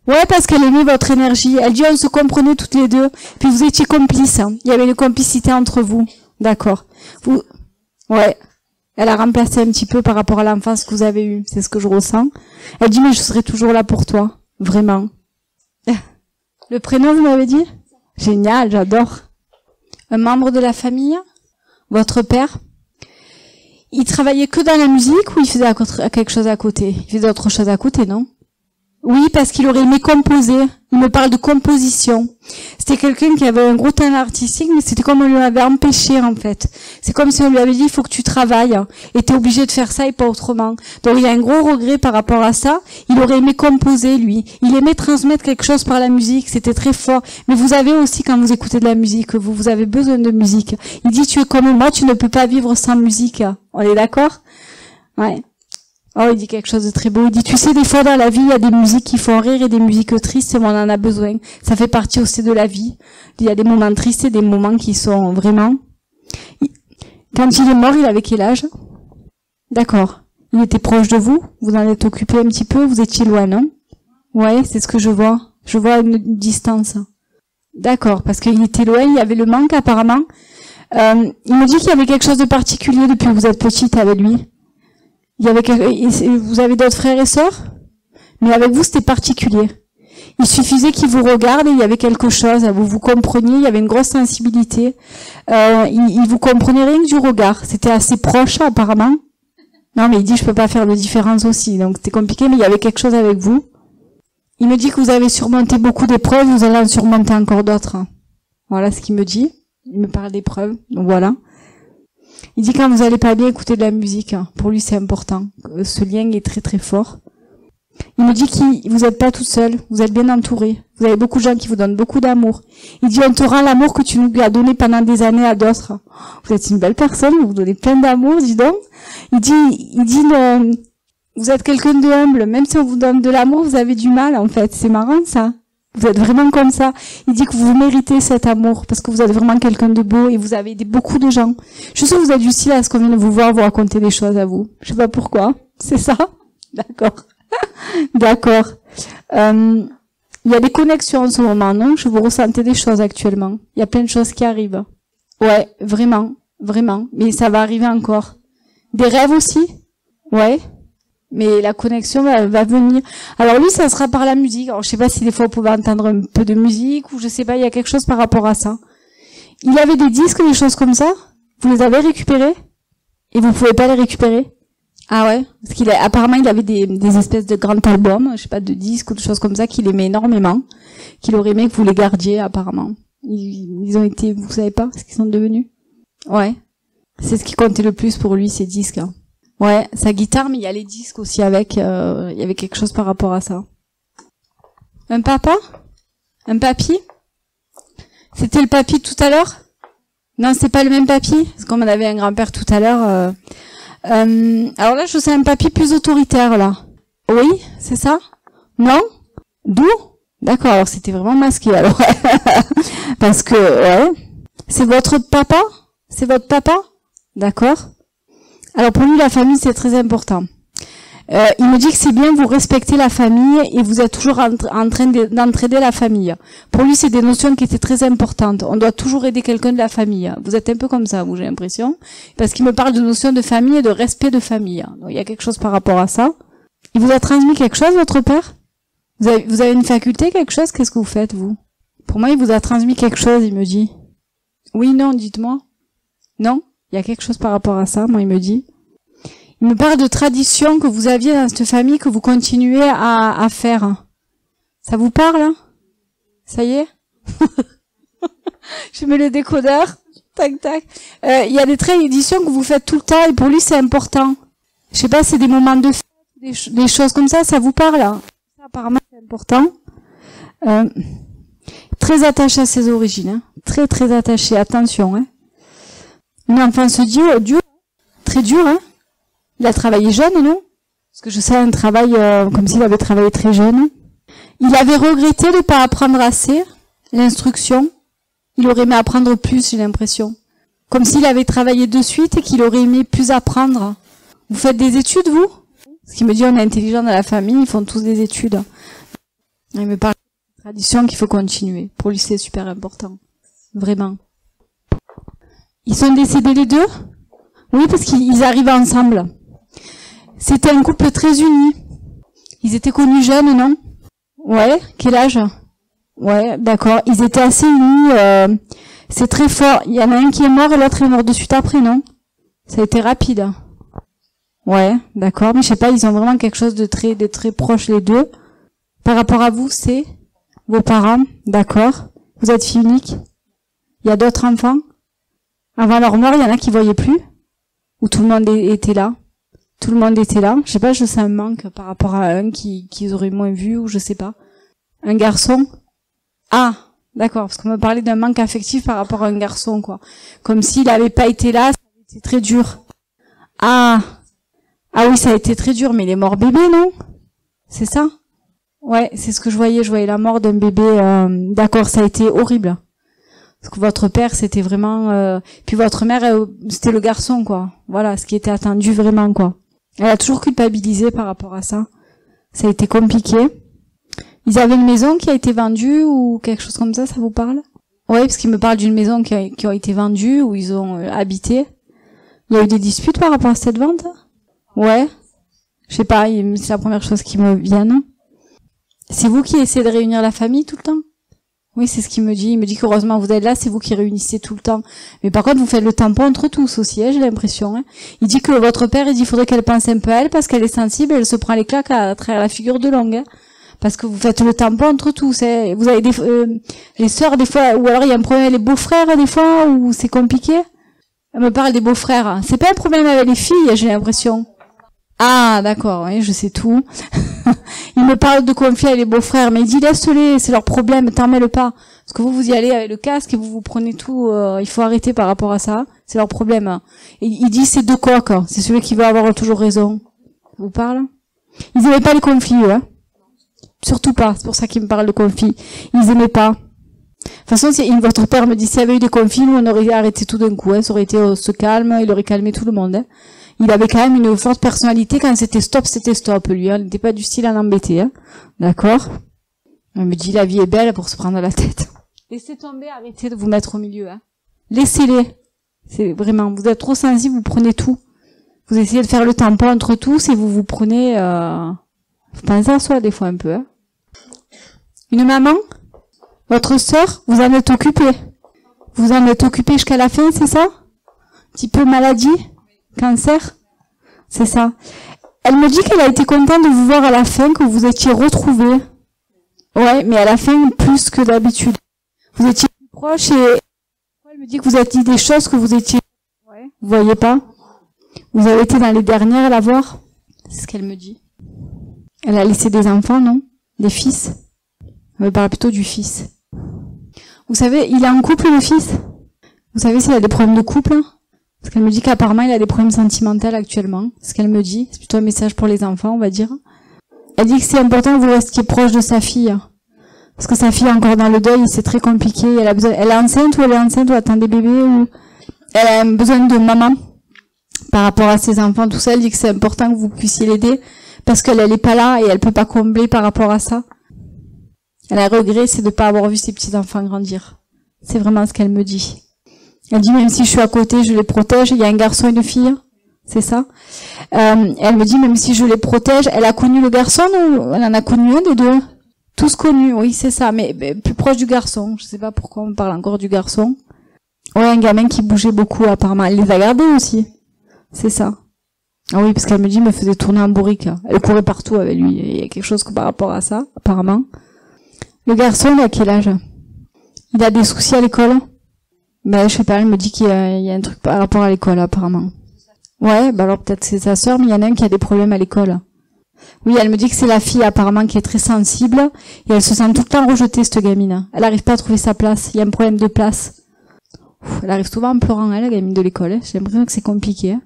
Ouais, parce qu'elle aimait votre énergie. Elle dit, on se comprenait toutes les deux. Puis vous étiez complices. Hein. Il y avait une complicité entre vous. D'accord. Vous... Ouais. Elle a remplacé un petit peu par rapport à l'enfance que vous avez eue. C'est ce que je ressens. Elle dit, mais je serai toujours là pour toi. Vraiment. Le prénom, vous m'avez dit? Génial, j'adore. Un membre de la famille? Votre père? Il travaillait que dans la musique ou il faisait quelque chose à côté? Il faisait autre chose à côté, non? Oui, parce qu'il aurait aimé composer. Il me parle de composition. C'était quelqu'un qui avait un gros talent artistique, mais c'était comme on lui avait empêché, en fait. C'est comme si on lui avait dit, il faut que tu travailles. Et t'es obligé de faire ça et pas autrement. Donc il y a un gros regret par rapport à ça. Il aurait aimé composer, lui. Il aimait transmettre quelque chose par la musique. C'était très fort. Mais vous avez aussi, quand vous écoutez de la musique, vous avez besoin de musique. Il dit, tu es comme moi, tu ne peux pas vivre sans musique. On est d'accord? Ouais. Oh, il dit quelque chose de très beau. Il dit, tu sais, des fois dans la vie, il y a des musiques qui font rire et des musiques tristes, mais on en a besoin. Ça fait partie aussi de la vie. Il y a des moments tristes et des moments qui sont vraiment... Quand il est mort, il avait quel âge? D'accord. Il était proche de vous? Vous en êtes occupé un petit peu? Vous étiez loin, non? Ouais, c'est ce que je vois. Je vois une distance. D'accord, parce qu'il était loin, il y avait le manque apparemment. Il me dit qu'il y avait quelque chose de particulier depuis que vous êtes petite avec lui. Vous avez d'autres frères et sœurs? Mais avec vous, c'était particulier. Il suffisait qu'il vous regarde et il y avait quelque chose. Vous compreniez, il y avait une grosse sensibilité. Il vous comprenait rien que du regard. C'était assez proche, apparemment. Non, mais il dit, je peux pas faire de différence aussi. Donc, c'était compliqué, mais il y avait quelque chose avec vous. Il me dit que vous avez surmonté beaucoup d'épreuves, vous allez en surmonter encore d'autres. Voilà ce qu'il me dit. Il me parle d'épreuves. Donc, voilà. Il dit quand vous allez pas bien écouter de la musique, pour lui c'est important. Ce lien est très très fort. Il me dit que vous n'êtes pas toute seule, vous êtes bien entourée. Vous avez beaucoup de gens qui vous donnent beaucoup d'amour. Il dit, on te rend l'amour que tu nous as donné pendant des années à d'autres. Vous êtes une belle personne, vous donnez plein d'amour, dis donc. Il dit, vous êtes quelqu'un de humble, même si on vous donne de l'amour, vous avez du mal, en fait. C'est marrant, ça. Vous êtes vraiment comme ça. Il dit que vous méritez cet amour, parce que vous êtes vraiment quelqu'un de beau et vous avez aidé beaucoup de gens. Je suis sûre que vous êtes utile à ce qu'on vient de vous voir, vous raconter des choses à vous. Je sais pas pourquoi. C'est ça? D'accord. D'accord. Il y a des connexions en ce moment, non? Je vous ressentez des choses actuellement. Il y a plein de choses qui arrivent. Ouais, vraiment, vraiment. Mais ça va arriver encore. Des rêves aussi? Ouais. Mais la connexion va venir. Alors lui, ça sera par la musique. Alors je sais pas si des fois vous pouvez entendre un peu de musique ou je sais pas, il y a quelque chose par rapport à ça. Il avait des disques, des choses comme ça? Vous les avez récupérés? Et vous pouvez pas les récupérer? Ah ouais? Parce apparemment il avait des espèces de grands albums, je sais pas, de disques ou de choses comme ça qu'il aimait énormément. Qu'il aurait aimé que vous les gardiez, apparemment. Ils ont été, vous savez pas ce qu'ils sont devenus? Ouais. C'est ce qui comptait le plus pour lui, ces disques. Ouais, sa guitare, mais il y a les disques aussi avec, il y avait quelque chose par rapport à ça. Un papa? Un papy? C'était le papy tout à l'heure? Non, c'est pas le même papy? Parce qu'on avait un grand-père tout à l'heure, alors là, je sais un papy plus autoritaire, là. Oui, c'est ça? Non? D'où? D'accord, alors c'était vraiment masqué, alors. Parce que, ouais. C'est votre papa? C'est votre papa? D'accord. Alors pour lui, la famille, c'est très important. Il me dit que c'est bien, vous respectez la famille et vous êtes toujours en train d'entraider la famille. Pour lui, c'est des notions qui étaient très importantes. On doit toujours aider quelqu'un de la famille. Vous êtes un peu comme ça, vous, j'ai l'impression. Parce qu'il me parle de notions de famille et de respect de famille. Donc il y a quelque chose par rapport à ça. Il vous a transmis quelque chose, votre père? Vous avez une faculté, quelque chose? Qu'est-ce que vous faites, vous? Pour moi, il vous a transmis quelque chose, il me dit. Oui, non, dites-moi. Non? Il y a quelque chose par rapport à ça, moi, il me dit. Il me parle de traditions que vous aviez dans cette famille, que vous continuez à faire. Ça vous parle, hein? Ça y est? Je mets le décodeur. Tac, tac. Il y a des traditions que vous faites tout le temps, et pour lui, c'est important. Je sais pas, c'est des moments de fête, des choses comme ça vous parle, hein? Ça, apparemment, c'est important. Très attaché à ses origines, hein? Très, très attaché. Attention, hein? Une enfance dure, très dur, hein? Il a travaillé jeune, non? Parce que je sais un travail comme s'il avait travaillé très jeune. Il avait regretté de ne pas apprendre assez l'instruction. Il aurait aimé apprendre plus, j'ai l'impression. Comme s'il avait travaillé de suite et qu'il aurait aimé plus apprendre. Vous faites des études, vous? Parce qu'il me dit on est intelligent dans la famille, ils font tous des études. Il me parle de tradition qu'il faut continuer. Pour lui, c'est super important. Vraiment. Ils sont décédés les deux? Oui, parce qu'ils arrivaient ensemble. C'était un couple très uni. Ils étaient connus jeunes, non? Ouais, quel âge? Ouais, d'accord. Ils étaient assez unis. C'est très fort. Il y en a un qui est mort et l'autre est mort de suite après, non? Ça a été rapide. Ouais, d'accord. Mais je sais pas, ils ont vraiment quelque chose de très proche les deux. Par rapport à vous, c'est vos parents, d'accord. Vous êtes fille unique. Il y a d'autres enfants. Avant leur mort, il y en a qui voyaient plus. Ou tout le monde était là. Tout le monde était là. Je sais pas, je sens un manque par rapport à un qu'ils auraient moins vu, ou je sais pas. Un garçon. Ah, d'accord, parce qu'on me parlait d'un manque affectif par rapport à un garçon, quoi. Comme s'il avait pas été là, ça avait été très dur. Ah oui, ça a été très dur, mais il est mort bébé, non? C'est ça? Ouais, c'est ce que je voyais la mort d'un bébé, d'accord, ça a été horrible. Parce que votre père, c'était vraiment... Puis votre mère, c'était le garçon, quoi. Voilà, ce qui était attendu vraiment, quoi. Elle a toujours culpabilisé par rapport à ça. Ça a été compliqué. Ils avaient une maison qui a été vendue ou quelque chose comme ça vous parle? Oui, parce qu'il me parle d'une maison qui a été vendue, où ils ont habité. Il y a eu des disputes par rapport à cette vente? Ouais. Je sais pas, c'est la première chose qui me vient. C'est vous qui essayez de réunir la famille tout le temps? Oui, c'est ce qu'il me dit. Il me dit qu'heureusement vous êtes là, c'est vous qui réunissez tout le temps. Mais par contre, vous faites le tampon entre tous aussi, hein, j'ai l'impression. Hein. Il dit que votre père, il dit qu'il faudrait qu'elle pense un peu à elle parce qu'elle est sensible et elle se prend les claques à travers la figure de longue. Hein. Parce que vous faites le tampon entre tous. Hein. Vous avez les sœurs des fois, ou alors il y a un problème avec les beaux-frères des fois, où c'est compliqué. Elle me parle des beaux-frères. C'est pas un problème avec les filles, j'ai l'impression. Ah, d'accord, oui, je sais tout. Il me parle de conflit avec les beaux-frères, mais il dit laisse-les, c'est leur problème, t'en mêle pas. Parce que vous y allez avec le casque et vous prenez tout, il faut arrêter par rapport à ça, c'est leur problème. Et il dit c'est deux coqs, c'est celui qui veut avoir toujours raison. Ça vous parle? Ils aimaient pas les conflits, eux, hein. Surtout pas, c'est pour ça qu'ils me parlent de conflits. Ils aimaient pas. De toute façon, si votre père me dit s'il y avait eu des conflits, nous on aurait arrêté tout d'un coup, hein. Ça aurait été se calme, il aurait calmé tout le monde, hein. Il avait quand même une forte personnalité, quand c'était stop, lui, hein. Il n'était pas du style à l'embêter, hein. D'accord? Il me dit la vie est belle pour se prendre la tête. Laissez tomber, arrêtez de vous mettre au milieu, hein. Laissez-les. C'est vraiment, vous êtes trop sensible, vous prenez tout. Vous essayez de faire le tampon entre tous et vous prenez, vous pensez à soi des fois un peu, hein. Une maman? Votre sœur? Vous en êtes occupée? Vous en êtes occupée jusqu'à la fin, c'est ça? Un petit peu maladie? Cancer? C'est ça. Elle me dit qu'elle a été contente de vous voir à la fin, que vous étiez retrouvés. Ouais, mais à la fin, plus que d'habitude. Vous étiez plus proches et elle me dit que vous avez dit des choses que vous étiez... Ouais. Vous voyez pas? Vous avez été dans les dernières à la voir? C'est ce qu'elle me dit. Elle a laissé des enfants, non? Des fils? Elle me parle plutôt du fils. Vous savez, il est en couple, le fils? Vous savez s'il a des problèmes de couple? Parce qu'elle me dit qu'apparemment il a des problèmes sentimentaux actuellement. C'est ce qu'elle me dit. C'est plutôt un message pour les enfants, on va dire. Elle dit que c'est important que vous restiez proche de sa fille. Parce que sa fille est encore dans le deuil, c'est très compliqué. Elle est enceinte ou attend des bébés ou elle a besoin de maman par rapport à ses enfants, tout ça. Elle dit que c'est important que vous puissiez l'aider parce qu'elle est pas là et elle peut pas combler par rapport à ça. Elle a regret, c'est de pas avoir vu ses petits enfants grandir. C'est vraiment ce qu'elle me dit. Elle dit même si je suis à côté, je les protège. Il y a un garçon et une fille, c'est ça. Elle me dit même si je les protège, elle a connu le garçon ou elle en a connu un des deux? Tous connus, oui, c'est ça, mais plus proche du garçon. Je sais pas pourquoi on parle encore du garçon. Ouais, un gamin qui bougeait beaucoup, apparemment. Elle les a gardés aussi. C'est ça. Ah oui, parce qu'elle me dit, me faisait tourner en bourrique. Elle courait partout avec lui. Il y a quelque chose par rapport à ça, apparemment. Le garçon, il a quel âge? Il a des soucis à l'école? Ben, je sais pas, elle me dit qu'il y a un truc par rapport à l'école, apparemment. Ouais, bah alors peut-être c'est sa sœur, mais il y en a un qui a des problèmes à l'école. Oui, elle me dit que c'est la fille apparemment qui est très sensible et elle se sent tout le temps rejetée, cette gamine. Elle n'arrive pas à trouver sa place. Il y a un problème de place. Elle arrive souvent en pleurant, elle, la gamine de l'école. J'ai l'impression que c'est compliqué.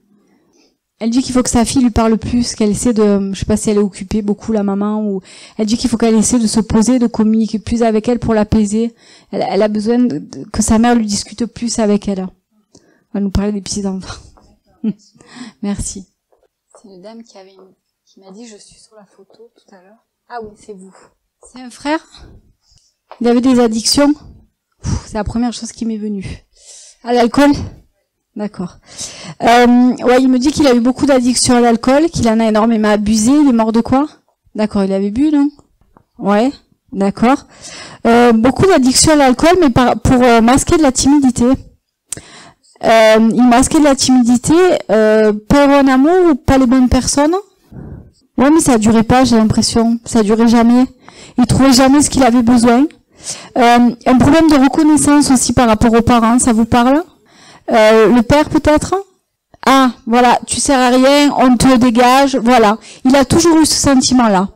Elle dit qu'il faut que sa fille lui parle plus, qu'elle essaie de, je sais pas si elle est occupée beaucoup, la maman, ou elle dit qu'il faut qu'elle essaie de se poser, de communiquer plus avec elle pour l'apaiser. Elle a besoin que sa mère lui discute plus avec elle. On va nous parler des petits enfants. Merci. C'est une dame qui m'a dit je suis sur la photo tout à l'heure. Ah oui, c'est vous. C'est un frère? Il avait des addictions? C'est la première chose qui m'est venue. À l'alcool? D'accord. Ouais, il me dit qu'il a eu beaucoup d'addictions à l'alcool, qu'il en a énormément abusé. Il est mort de quoi? D'accord, il avait bu, non? Ouais, d'accord. Beaucoup d'addictions à l'alcool, mais pour masquer de la timidité. Il masquait de la timidité, pas en amour ou pas les bonnes personnes. Ouais, mais ça durait pas, j'ai l'impression. Ça durait jamais. Il trouvait jamais ce qu'il avait besoin. Un problème de reconnaissance aussi par rapport aux parents, ça vous parle? Le père peut-être? Ah, voilà, tu sers à rien, on te dégage, voilà. Il a toujours eu ce sentiment-là.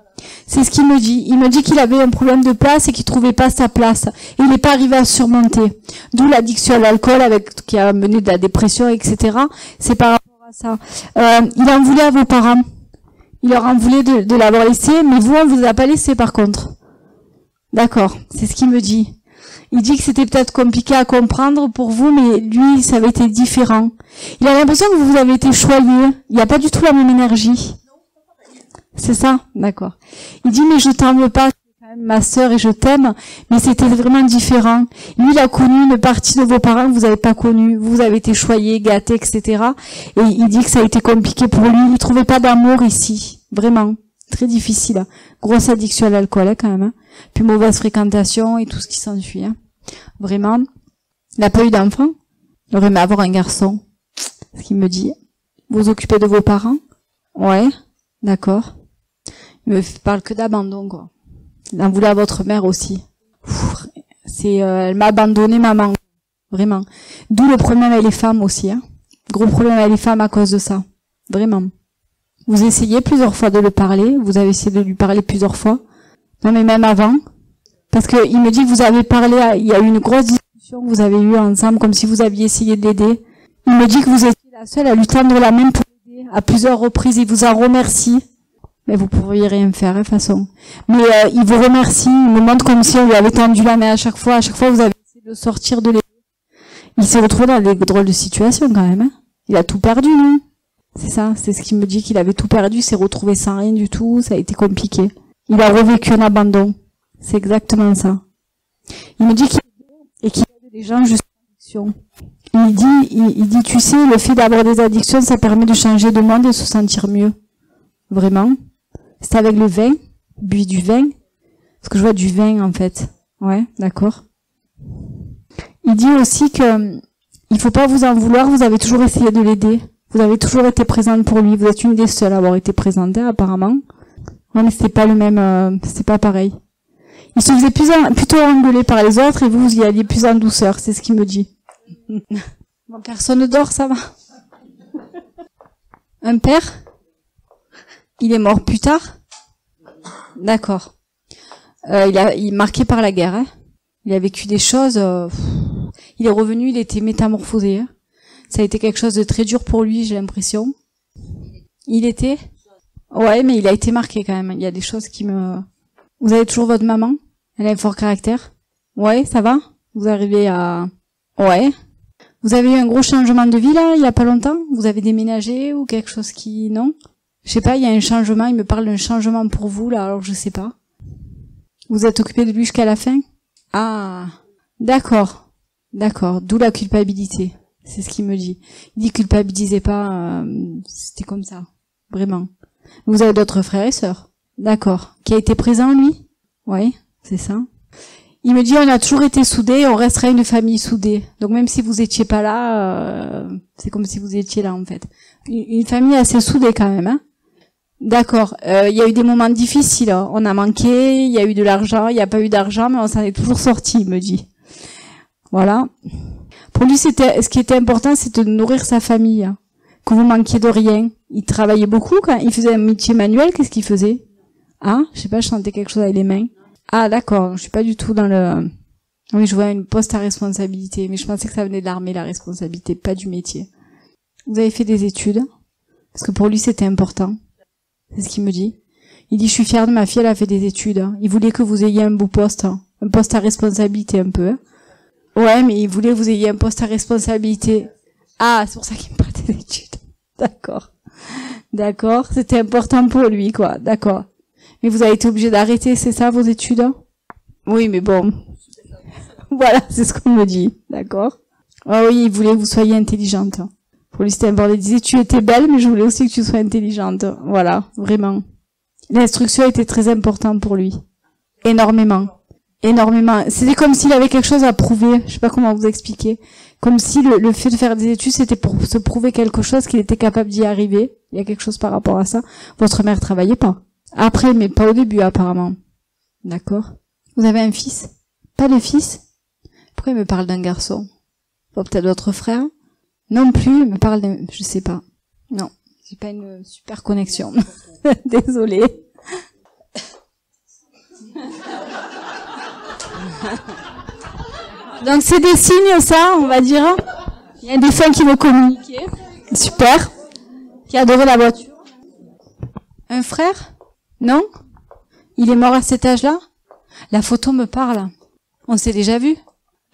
C'est ce qu'il me dit. Il me dit qu'il avait un problème de place et qu'il trouvait pas sa place. Et il n'est pas arrivé à surmonter. D'où l'addiction à l'alcool qui a mené de la dépression, etc. C'est par rapport à ça. Il en voulait à vos parents. Il leur en voulait de l'avoir laissé, mais vous, on vous a pas laissé par contre. D'accord, c'est ce qu'il me dit. Il dit que c'était peut-être compliqué à comprendre pour vous, mais lui, ça avait été différent. Il a l'impression que vous avez été choyé. Il n'y a pas du tout la même énergie. C'est ça? D'accord. Il dit, mais je t'en veux pas, c'est quand même ma sœur et je t'aime, mais c'était vraiment différent. Lui, il a connu une partie de vos parents que vous n'avez pas connue. Vous avez été choyé, gâté, etc. Et il dit que ça a été compliqué pour lui. Il trouvait pas d'amour ici. Vraiment. Très difficile. Grosse addiction à l'alcool, quand même. Puis mauvaise fréquentation et tout ce qui s'ensuit. Vraiment. Il n'a pas eu d'enfant. Il aurait aimé avoir un garçon. Ce qu'il me dit. Vous vous occupez de vos parents? Ouais. D'accord. Il me parle que d'abandon, quoi. Il en voulait à votre mère aussi. Elle m'a abandonné, maman. Vraiment. D'où le problème avec les femmes aussi, Gros problème avec les femmes à cause de ça. Vraiment. Vous essayez plusieurs fois de le parler. Vous avez essayé de lui parler plusieurs fois. Non, mais même avant. Parce que il me dit que vous avez parlé, il y a eu une grosse discussion que vous avez eue ensemble, comme si vous aviez essayé de l'aider. Il me dit que vous étiez la seule à lui tendre la main pour l'aider à plusieurs reprises. Il vous en remercie. Mais vous pourriez rien faire, de toute façon. Mais il vous remercie. Il me montre comme si on lui avait tendu la main à chaque fois. À chaque fois, vous avez essayé de sortir de l'aider. Il s'est retrouvé dans des drôles de situations, quand même. Hein. Il a tout perdu, non? C'est ça, c'est ce qu'il me dit, qu'il avait tout perdu, s'est retrouvé sans rien du tout, ça a été compliqué. Il a revécu un abandon. C'est exactement ça. Il me dit qu'il aide les gens jusqu'à l'addiction. Il dit, tu sais, le fait d'avoir des addictions, ça permet de changer de monde et de se sentir mieux. Vraiment. C'est avec le vin. Bui du vin. Parce que je vois du vin, en fait. Ouais, d'accord. Il dit aussi que il faut pas vous en vouloir, vous avez toujours essayé de l'aider. Vous avez toujours été présente pour lui. Vous êtes une des seules à avoir été présente, apparemment. Ouais, mais c'est pas le même, c'est pas pareil. Il se faisait plutôt engueuler par les autres et vous y alliez plus en douceur, c'est ce qu'il me dit. Bon, personne ne dort, ça va. Un père? Il est mort plus tard? D'accord. Il est marqué par la guerre, hein. Il a vécu des choses, il est revenu, il était métamorphosé, hein. Ça a été quelque chose de très dur pour lui, j'ai l'impression. Il était? Ouais, mais il a été marqué quand même. Il y a des choses qui me... Vous avez toujours votre maman? Elle a un fort caractère? Ouais, ça va? Vous arrivez à... Ouais. Vous avez eu un gros changement de vie là, il y a pas longtemps? Vous avez déménagé ou quelque chose qui... Non? Je sais pas, il y a un changement, il me parle d'un changement pour vous là, alors je sais pas. Vous êtes occupé de lui jusqu'à la fin? Ah, d'accord. D'accord, d'où la culpabilité. C'est ce qu'il me dit. Il dit culpabilisez pas, c'était comme ça. Vraiment. Vous avez d'autres frères et sœurs? D'accord. Qui a été présent, lui? Oui, c'est ça. Il me dit on a toujours été soudés, on restera une famille soudée. Donc même si vous étiez pas là, c'est comme si vous étiez là en fait. Une famille assez soudée quand même, hein. D'accord. Il y a eu des moments difficiles. Hein. On a manqué, il y a eu de l'argent, il n'y a pas eu d'argent, mais on s'en est toujours sorti, il me dit. Voilà. Pour lui, ce qui était important, c'était de nourrir sa famille. Hein. Que vous manquiez de rien. Il travaillait beaucoup quand il faisait un métier manuel. Qu'est-ce qu'il faisait? Ah, je sais pas, je sentais quelque chose avec les mains. Ah, d'accord. Je suis pas du tout dans le... Oui, je vois une poste à responsabilité, mais je pensais que ça venait de l'armée, la responsabilité, pas du métier. Vous avez fait des études? Parce que pour lui, c'était important. C'est ce qu'il me dit. Il dit, je suis fière de ma fille, elle a fait des études. Hein. Il voulait que vous ayez un beau poste. Hein. Un poste à responsabilité un peu. Hein. Ouais, mais il voulait que vous ayez un poste à responsabilité. Ah, c'est pour ça qu'il me parle des études. D'accord. D'accord. C'était important pour lui, quoi. D'accord. Mais vous avez été obligé d'arrêter, c'est ça, vos études? Hein? Oui, mais bon. Voilà, c'est ce qu'on me dit. D'accord. Ah oui, il voulait que vous soyez intelligente. Pour lui, c'était important. Il disait, tu étais belle, mais je voulais aussi que tu sois intelligente. Voilà, vraiment. L'instruction était très importante pour lui. Énormément. Énormément. C'était comme s'il avait quelque chose à prouver. Je sais pas comment vous expliquer. Comme si le fait de faire des études, c'était pour se prouver quelque chose, qu'il était capable d'y arriver. Il y a quelque chose par rapport à ça. Votre mère travaillait pas. Après, mais pas au début, apparemment. D'accord. Vous avez un fils? Pas de fils? Pourquoi il me parle d'un garçon? Bon, peut-être d'autres frères? Non plus, il me parle d'un... Je sais pas. Non. J'ai pas une super connexion. Désolée. Donc c'est des signes, ça, on va dire. Il y a des fins qui vont communiquer. Super. Qui adorait la voiture. Un frère? Non? Il est mort à cet âge-là? La photo me parle. On s'est déjà vu?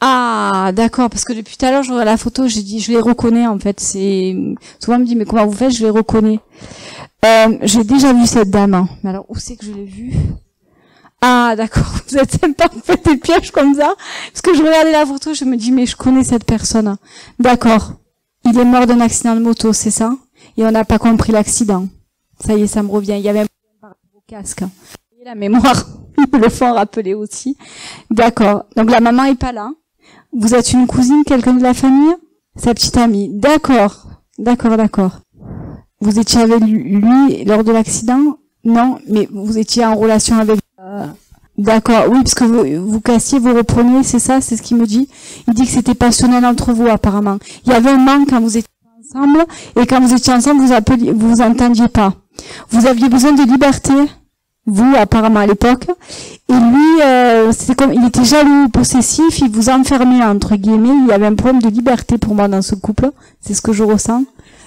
Ah, d'accord, parce que depuis tout à l'heure, je regarde la photo, j'ai dit, je les reconnais, en fait. C'est, souvent on me dit, mais comment vous faites? Je les reconnais. J'ai déjà vu cette dame. Hein. Mais alors, où c'est que je l'ai vue? Ah, d'accord, vous êtes sympa, vous faites des pièges comme ça. Parce que je regardais la photo, je me dis, mais je connais cette personne. D'accord. Il est mort d'un accident de moto, c'est ça? Et on n'a pas compris l'accident. Ça y est, ça me revient. Il y avait un problème par rapport au casque. Et la mémoire, ils me le font rappeler aussi. D'accord. Donc la maman est pas là. Vous êtes une cousine, quelqu'un de la famille? Sa petite amie. D'accord. D'accord, d'accord. Vous étiez avec lui lors de l'accident? Non, mais vous étiez en relation avec... D'accord, oui, parce que vous cassiez, vous repreniez, c'est ça, c'est ce qu'il me dit. Il dit que c'était passionnel entre vous, apparemment. Il y avait un manque quand vous étiez ensemble, et quand vous étiez ensemble, vous entendiez pas. Vous aviez besoin de liberté, vous, apparemment, à l'époque. Et lui, c'était comme, il était jaloux, possessif, il vous enfermait, entre guillemets. Il y avait un problème de liberté pour moi dans ce couple. C'est ce que je ressens.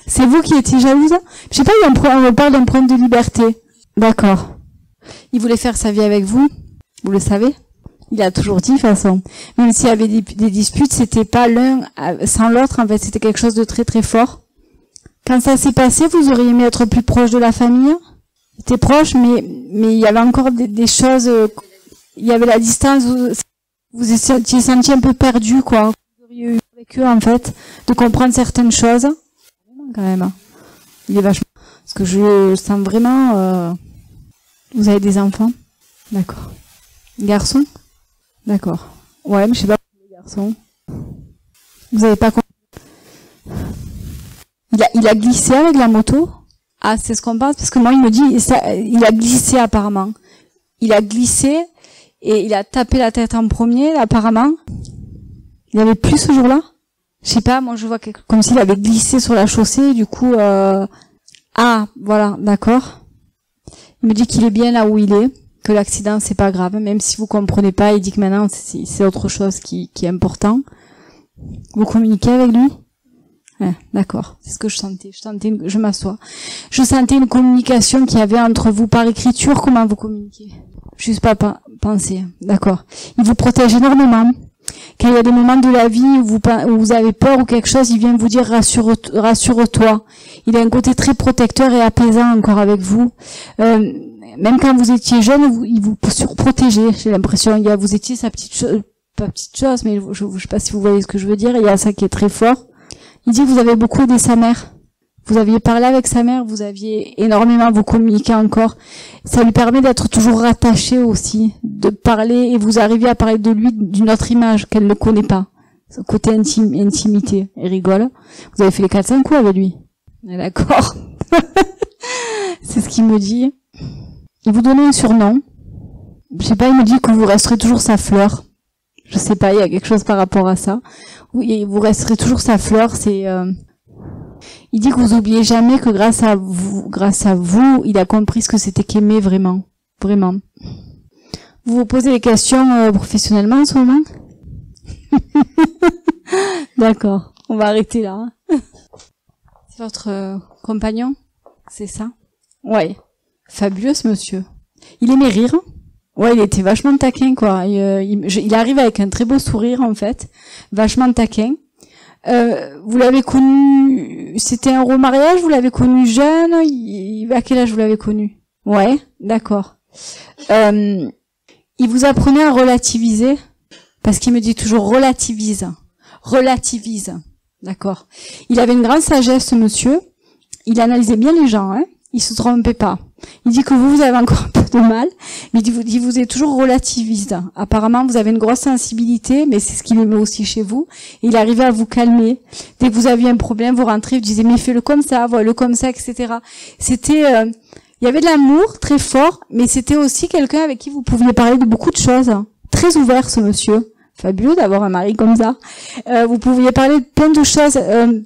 C'est vous qui étiez jalouse? Je sais pas, on me parle d'un problème de liberté. D'accord. Il voulait faire sa vie avec vous. Vous le savez? Il a toujours dit, de toute façon. Même s'il y avait des disputes, c'était pas l'un sans l'autre, en fait, c'était quelque chose de très très fort. Quand ça s'est passé, vous auriez aimé être plus proche de la famille? C'était proche, mais il y avait encore des choses, il y avait la distance, vous étiez senti un peu perdu, quoi. Vous auriez eu avec eux, en fait, de comprendre certaines choses. Quand même. Il est vachement, parce que je sens vraiment, vous avez des enfants? D'accord. Garçons? D'accord. Ouais, mais je sais pas pour les garçons. Vous avez pas compris. Il a glissé avec la moto? Ah, c'est ce qu'on pense, parce que moi, il me dit, il a glissé apparemment. Il a glissé, et il a tapé la tête en premier, apparemment. Il y avait plus ce jour-là? Je sais pas, moi je vois comme s'il avait glissé sur la chaussée, du coup, ah, voilà, d'accord. Il me dit qu'il est bien là où il est, que l'accident c'est pas grave, même si vous comprenez pas, il dit que maintenant c'est autre chose qui est important. Vous communiquez avec lui? Ouais, d'accord, c'est ce que je sentais. Je m'assois. Je sentais une communication qu'il y avait entre vous par écriture. Comment vous communiquez? Juste pas penser. D'accord. Il vous protège énormément. Quand il y a des moments de la vie où vous avez peur ou quelque chose, il vient vous dire rassure-toi. Il a un côté très protecteur et apaisant encore avec vous. Même quand vous étiez jeune, il vous surprotégeait. J'ai l'impression, vous étiez sa petite chose, pas petite chose, mais je sais pas si vous voyez ce que je veux dire. Il y a ça qui est très fort. Il dit que vous avez beaucoup aidé sa mère. Vous aviez parlé avec sa mère, vous aviez énormément, vous communiquez encore. Ça lui permet d'être toujours rattaché aussi, de parler, et vous arrivez à parler de lui d'une autre image qu'elle ne connaît pas. Ce côté intimité. Il rigole. Vous avez fait les 4-5 coups avec lui. D'accord. C'est ce qu'il me dit. Il vous donnait un surnom. Je sais pas, il me dit que vous resterez toujours sa fleur. Je sais pas, il y a quelque chose par rapport à ça. Oui, vous resterez toujours sa fleur, il dit que vous oubliez jamais que grâce à vous, il a compris ce que c'était qu'aimer vraiment. Vraiment. Vous vous posez des questions professionnellement en ce moment? D'accord. On va arrêter là. Hein. C'est votre compagnon? C'est ça? Ouais. Fabuleux ce monsieur. Il aimait rire. Ouais, il était vachement taquin, quoi. Il arrive avec un très beau sourire, en fait. Vachement taquin. Vous l'avez connu, c'était un remariage, vous l'avez connu jeune, à quel âge vous l'avez connu? Ouais, d'accord. Il vous apprenait à relativiser, parce qu'il me dit toujours relativise, d'accord. Il avait une grande sagesse, ce monsieur, il analysait bien les gens, hein, il se trompait pas. Il dit que vous avez encore un peu de mal, mais il dit vous êtes toujours relativiste. Apparemment, vous avez une grosse sensibilité, mais c'est ce qu'il aimait aussi chez vous. Et il arrivait à vous calmer. Dès que vous aviez un problème, vous rentrez, vous disiez mais fais-le comme ça, vois-le comme ça, etc. C'était, il y avait de l'amour très fort, mais c'était aussi quelqu'un avec qui vous pouviez parler de beaucoup de choses. Très ouvert, ce monsieur. Fabuleux d'avoir un mari comme ça. Vous pouviez parler de plein de choses.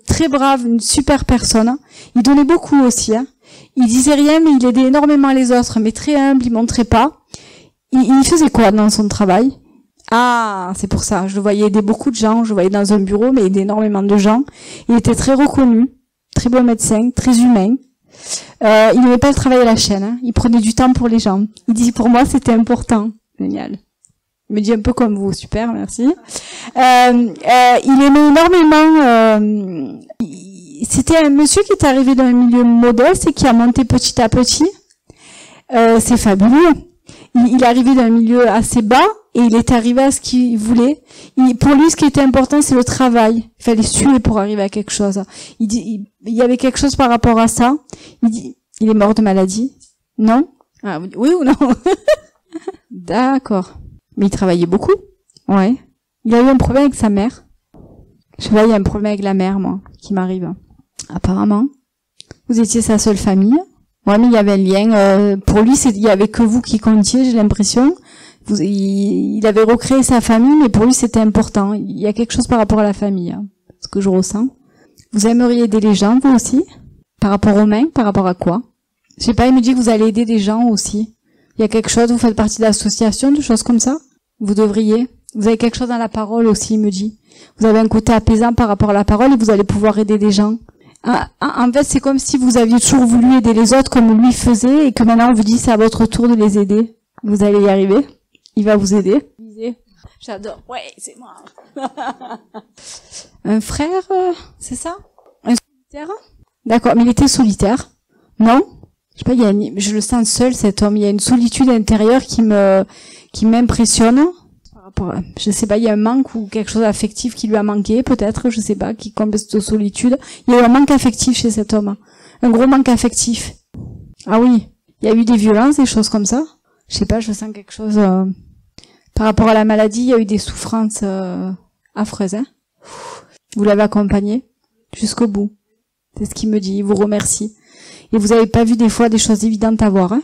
Très brave, une super personne. Il donnait beaucoup aussi, hein. Il disait rien, mais il aidait énormément les autres, mais très humble, il montrait pas. Il faisait quoi dans son travail? Ah, c'est pour ça. Je le voyais aider beaucoup de gens. Je le voyais dans un bureau, mais il aidait énormément de gens. Il était très reconnu, très bon médecin, très humain. Il n'aimait pas le travail à la chaîne. Hein. Il prenait du temps pour les gens. Il dit pour moi c'était important. Génial. Il me dit un peu comme vous. Super, merci. Il aimait énormément. C'était un monsieur qui est arrivé dans un milieu modeste et qui a monté petit à petit. C'est fabuleux. Il est arrivé d'un milieu assez bas et il est arrivé à ce qu'il voulait. Pour lui, ce qui était important, c'est le travail. Il fallait suer pour arriver à quelque chose. Il y avait quelque chose par rapport à ça. Il dit, il est mort de maladie. Non? Ah, oui ou non? D'accord. Mais il travaillait beaucoup. Ouais. Il a eu un problème avec sa mère. Je sais pas, il y a un problème avec la mère, moi, qui m'arrive. Apparemment. Vous étiez sa seule famille. Ouais, mais il y avait un lien. Pour lui, il y avait que vous qui comptiez, j'ai l'impression. Il avait recréé sa famille, mais pour lui, c'était important. Il y a quelque chose par rapport à la famille, hein, ce que je ressens. Vous aimeriez aider les gens, vous aussi? Par rapport aux mains? Par rapport à quoi? Je sais pas, il me dit que vous allez aider des gens aussi. Il y a quelque chose, vous faites partie d'associations, de choses comme ça? Vous devriez. Vous avez quelque chose dans la parole aussi, il me dit. Vous avez un côté apaisant par rapport à la parole et vous allez pouvoir aider des gens. En fait, c'est comme si vous aviez toujours voulu aider les autres comme lui faisait et que maintenant on vous dit c'est à votre tour de les aider. Vous allez y arriver. Il va vous aider. J'adore. Ouais, c'est moi. Un frère, c'est ça? Un solitaire? D'accord, mais il était solitaire. Non? Je sais pas, je le sens seul, cet homme. Il y a une solitude intérieure qui m'impressionne. Je sais pas, il y a un manque ou quelque chose d'affectif qui lui a manqué, peut-être, je sais pas, qui comble cette solitude. Il y a eu un manque affectif chez cet homme. Un gros manque affectif. Ah oui. Il y a eu des violences, des choses comme ça. Je sais pas, je sens quelque chose, par rapport à la maladie, il y a eu des souffrances, affreuses, hein. Vous l'avez accompagné jusqu'au bout. C'est ce qu'il me dit. Il vous remercie. Et vous avez pas vu des fois des choses évidentes à voir, hein.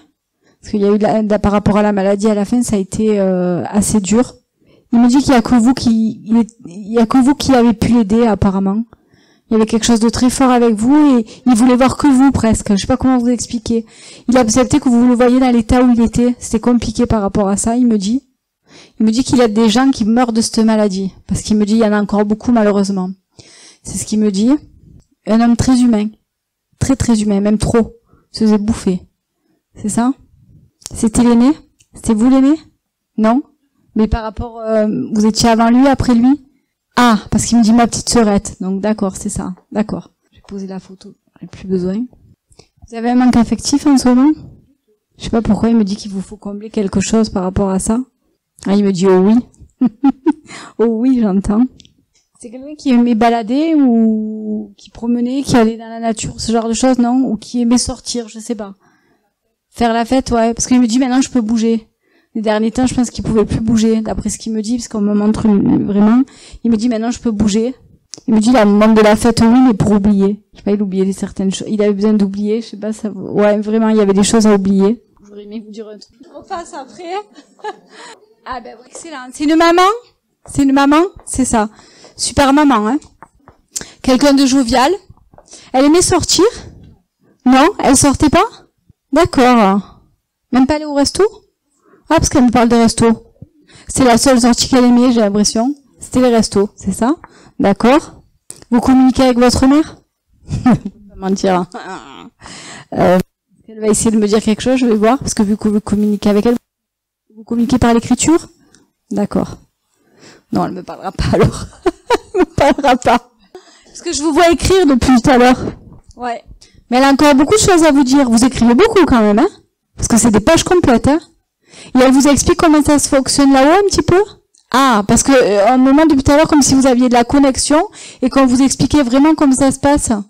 Parce qu'il y a eu par rapport à la maladie à la fin, ça a été assez dur. Il me dit qu'il y a que vous qui avez pu l'aider apparemment. Il y avait quelque chose de très fort avec vous et il voulait voir que vous presque. Je sais pas comment vous expliquer. Il a accepté que vous le voyiez dans l'état où il était. C'était compliqué par rapport à ça, il me dit. Il me dit qu'il y a des gens qui meurent de cette maladie. Parce qu'il me dit il y en a encore beaucoup malheureusement. C'est ce qu'il me dit. Un homme très humain. Très très humain, même trop. Se faisait bouffer. C'est ça? C'était l'aîné? C'était vous l'aîné? Non? Mais par rapport, vous étiez avant lui, après lui? Ah, parce qu'il me dit ma petite sœurette. Donc d'accord, c'est ça. D'accord. Je vais poser la photo. J'en ai plus besoin. Vous avez un manque affectif en ce moment? Je sais pas pourquoi il me dit qu'il vous faut combler quelque chose par rapport à ça. Ah, il me dit oh oui. Oh oui, j'entends. C'est quelqu'un qui aimait balader ou qui promenait, qui allait dans la nature, ce genre de choses, non? Ou qui aimait sortir, je sais pas. Faire la fête, ouais. Parce qu'il me dit maintenant je peux bouger. Les derniers temps, je pense qu'il pouvait plus bouger, d'après ce qu'il me dit, parce qu'on me montre vraiment. Il me dit maintenant je peux bouger. Il me dit la moment de la fête, oui, mais pour oublier. Je sais pas, il oubliait certaines choses. Il avait besoin d'oublier, je sais pas, ça. Ouais, vraiment, il y avait des choses à oublier. J'aurais aimé vous dire un truc. On passe après. Ah ben ouais, excellent. C'est une maman? C'est une maman? C'est ça. Super maman, hein. Quelqu'un de jovial. Elle aimait sortir? Non? Elle sortait pas? D'accord. Même pas aller au resto? Ah, parce qu'elle me parle des restos. C'est la seule sortie qu'elle aimait, j'ai l'impression. C'était les restos, c'est ça? D'accord. Vous communiquez avec votre mère? Je vais pas mentir. Elle va essayer de me dire quelque chose, je vais voir, parce que vu que vous communiquez avec elle, vous communiquez par l'écriture? D'accord. Non, elle me parlera pas alors. Elle me parlera pas. Parce que je vous vois écrire depuis tout à l'heure. Ouais. Mais elle a encore beaucoup de choses à vous dire. Vous écrivez beaucoup quand même, hein? Parce que c'est des pages complètes, hein? Et elle vous explique comment ça se fonctionne là-haut un petit peu? Ah, parce que un moment depuis tout à l'heure, comme si vous aviez de la connexion et qu'on vous expliquait vraiment comment ça se passe. Il va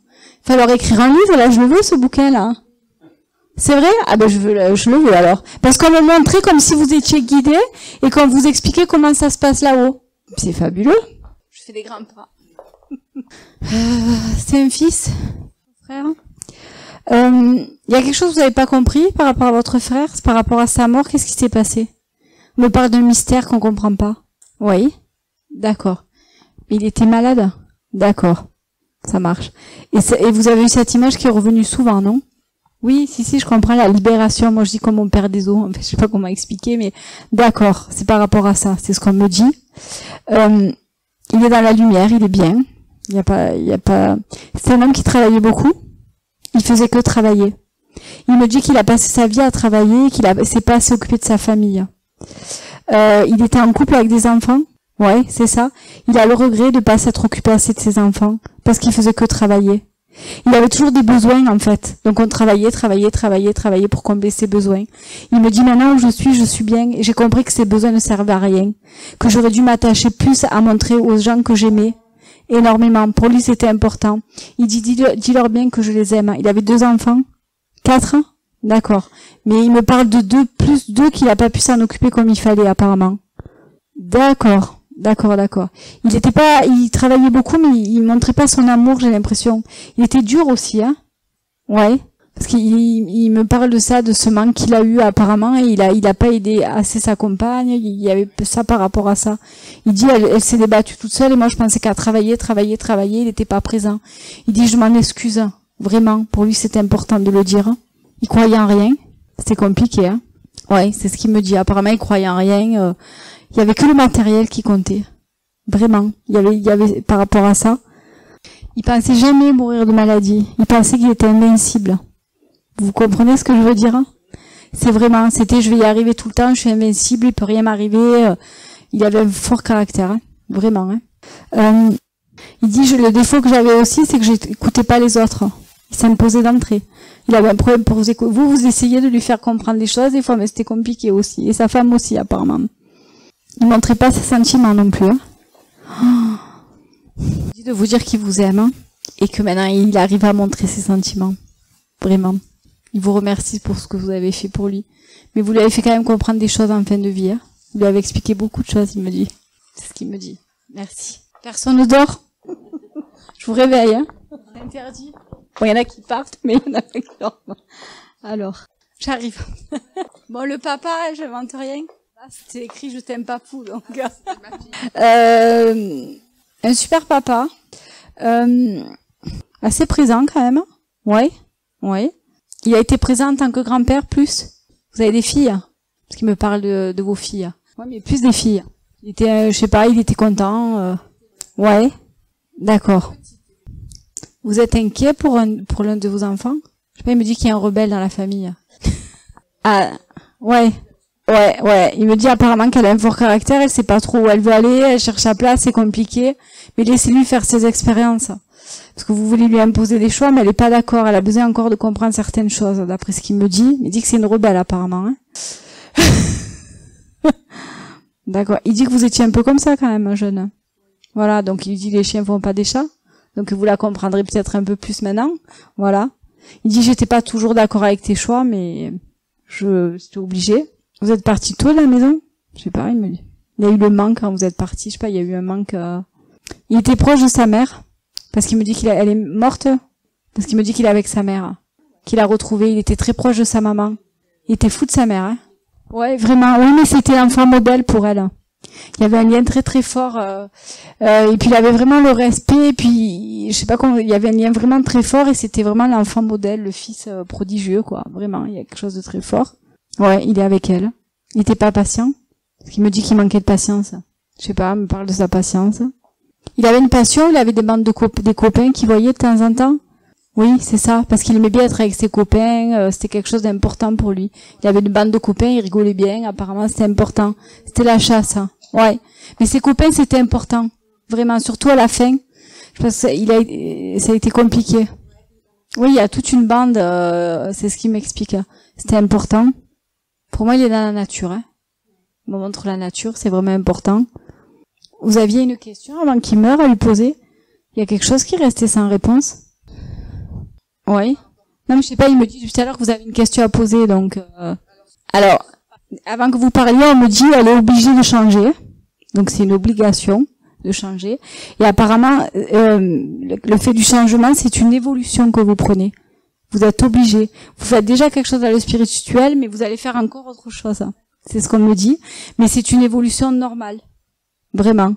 falloir écrire un livre, là, je le veux ce bouquin-là. C'est vrai? Ah ben je le veux alors. Parce qu'on me montrait comme si vous étiez guidé et qu'on vous expliquait comment ça se passe là-haut. C'est fabuleux. Je fais des grands pas. C'est un fils, frère. Il y a quelque chose que vous n'avez pas compris par rapport à votre frère, par rapport à sa mort, qu'est-ce qui s'est passé? On me parle d'un mystère qu'on comprend pas. Oui? D'accord. Mais il était malade? D'accord. Ça marche. Et vous avez eu cette image qui est revenue souvent, non? Oui, si, je comprends la libération. Moi, je dis comme on perd des os. En fait, je sais pas comment expliquer, mais d'accord. C'est par rapport à ça. C'est ce qu'on me dit. Il est dans la lumière, il est bien. Il y a pas. C'est un homme qui travaillait beaucoup. Il faisait que travailler. Il me dit qu'il a passé sa vie à travailler, s'est pas assez occupé de sa famille. Il était en couple avec des enfants. Ouais, c'est ça. Il a le regret de pas s'être occupé assez de ses enfants parce qu'il faisait que travailler. Il avait toujours des besoins en fait. Donc on travaillait pour combler ses besoins. Il me dit maintenant où je suis bien et j'ai compris que ces besoins ne servaient à rien, que j'aurais dû m'attacher plus à montrer aux gens que j'aimais énormément. Pour lui c'était important. Il dit dis-leur bien que je les aime. Il avait 2 enfants, 4, d'accord. Mais il me parle de 2 plus 2 qu'il a pas pu s'en occuper comme il fallait apparemment. D'accord. Il travaillait beaucoup, mais il montrait pas son amour, j'ai l'impression. Il était dur aussi, hein. Ouais. Parce qu'il me parle de ça, de ce manque qu'il a eu apparemment, et il a pas aidé assez sa compagne, il y avait ça par rapport à ça. Il dit, elle s'est débattue toute seule, et moi je pensais qu'à travailler, il n'était pas présent. Il dit, je m'en excuse. Vraiment. Pour lui, c'était important de le dire. Il croyait en rien. C'était compliqué, hein. Ouais, c'est ce qu'il me dit. Apparemment, il croyait en rien. Il y avait que le matériel qui comptait. Vraiment. Il y avait, par rapport à ça. Il pensait jamais mourir de maladie. Il pensait qu'il était invincible. Vous comprenez ce que je veux dire, hein? C'est vraiment, c'était, je vais y arriver tout le temps, je suis invincible, il peut rien m'arriver. Il avait un fort caractère, hein. Vraiment, hein. Il dit, le défaut que j'avais aussi, c'est que j'écoutais pas les autres. Il s'imposait d'entrée. Il avait un problème pour vous écouter. Vous essayez de lui faire comprendre les choses, des fois, mais c'était compliqué aussi. Et sa femme aussi, apparemment. Il montrait pas ses sentiments non plus, hein. Il dit de vous dire qu'il vous aime, hein, et que maintenant, il arrive à montrer ses sentiments. Vraiment. Il vous remercie pour ce que vous avez fait pour lui. Mais vous lui avez fait quand même comprendre des choses en fin de vie, hein. Vous lui avez expliqué beaucoup de choses, il me dit. C'est ce qu'il me dit. Merci. Personne ne dort? Je vous réveille, hein. C'est interdit. Bon, il y en a qui partent, mais il y en a qui dorment. Alors, j'arrive. Bon, le papa, je n'invente rien. Là, c'était écrit, je t'aime pas fou, donc. Un super papa. Assez présent, quand même. Ouais. Ouais. Il a été présent en tant que grand-père, plus. Vous avez des filles? Parce qu'il me parle de vos filles. Ouais, mais plus des filles. Il était, je sais pas, il était content. Ouais. D'accord. Vous êtes inquiet pour l'un de vos enfants? Je sais pas, il me dit qu'il y a un rebelle dans la famille. Ah, ouais. Ouais. Il me dit apparemment qu'elle a un fort caractère, elle sait pas trop où elle veut aller, elle cherche sa place, c'est compliqué. Mais laissez-lui faire ses expériences. Parce que vous voulez lui imposer des choix, mais elle est pas d'accord. Elle a besoin encore de comprendre certaines choses, d'après ce qu'il me dit. Il dit que c'est une rebelle, apparemment, hein. D'accord. Il dit que vous étiez un peu comme ça, quand même, jeune. Voilà. Donc, il dit les chiens font pas des chats. Donc, vous la comprendrez peut-être un peu plus maintenant. Voilà. Il dit, j'étais pas toujours d'accord avec tes choix, mais j'étais obligée. Vous êtes parti tôt de la maison? Je sais pas, il me dit. Il y a eu le manque quand vous êtes parti. Je sais pas, il y a eu un manque, Il était proche de sa mère. Parce qu'il me dit elle est morte. Parce qu'il me dit qu'il est avec sa mère. Qu'il a retrouvée. Il était très proche de sa maman. Il était fou de sa mère, hein. Ouais, vraiment. Oui, mais c'était l'enfant modèle pour elle. Il y avait un lien très très fort. Et puis il avait vraiment le respect. Et puis, je sais pas comment, il y avait un lien vraiment très fort. Et c'était vraiment l'enfant modèle, le fils prodigieux, quoi. Vraiment, il y a quelque chose de très fort. Ouais, il est avec elle. Il était pas patient. Parce qu'il me dit qu'il manquait de patience. Je sais pas, il me parle de sa patience. Il avait une passion, il avait des bandes des copains qu'il voyait de temps en temps. Oui, c'est ça, parce qu'il aimait bien être avec ses copains, c'était quelque chose d'important pour lui. Il avait une bande de copains, il rigolait bien, apparemment c'était important. C'était la chasse, hein. Ouais. Mais ses copains, c'était important. Vraiment, surtout à la fin. Je pense que ça a été compliqué. Oui, il y a toute une bande, c'est ce qu'il m'explique. C'était important. Pour moi, il est dans la nature, hein. Il me montre la nature, c'est vraiment important. Vous aviez une question avant qu'il meure à lui poser? Il y a quelque chose qui restait sans réponse? Oui. Non, mais je sais pas, il me dit tout à l'heure que vous avez une question à poser, donc... Alors, avant que vous parliez, on me dit elle est obligée de changer. Donc c'est une obligation de changer. Et apparemment, le fait du changement, c'est une évolution que vous prenez. Vous êtes obligé. Vous faites déjà quelque chose dans le spirituel, mais vous allez faire encore autre chose. C'est ce qu'on me dit. Mais c'est une évolution normale. Vraiment.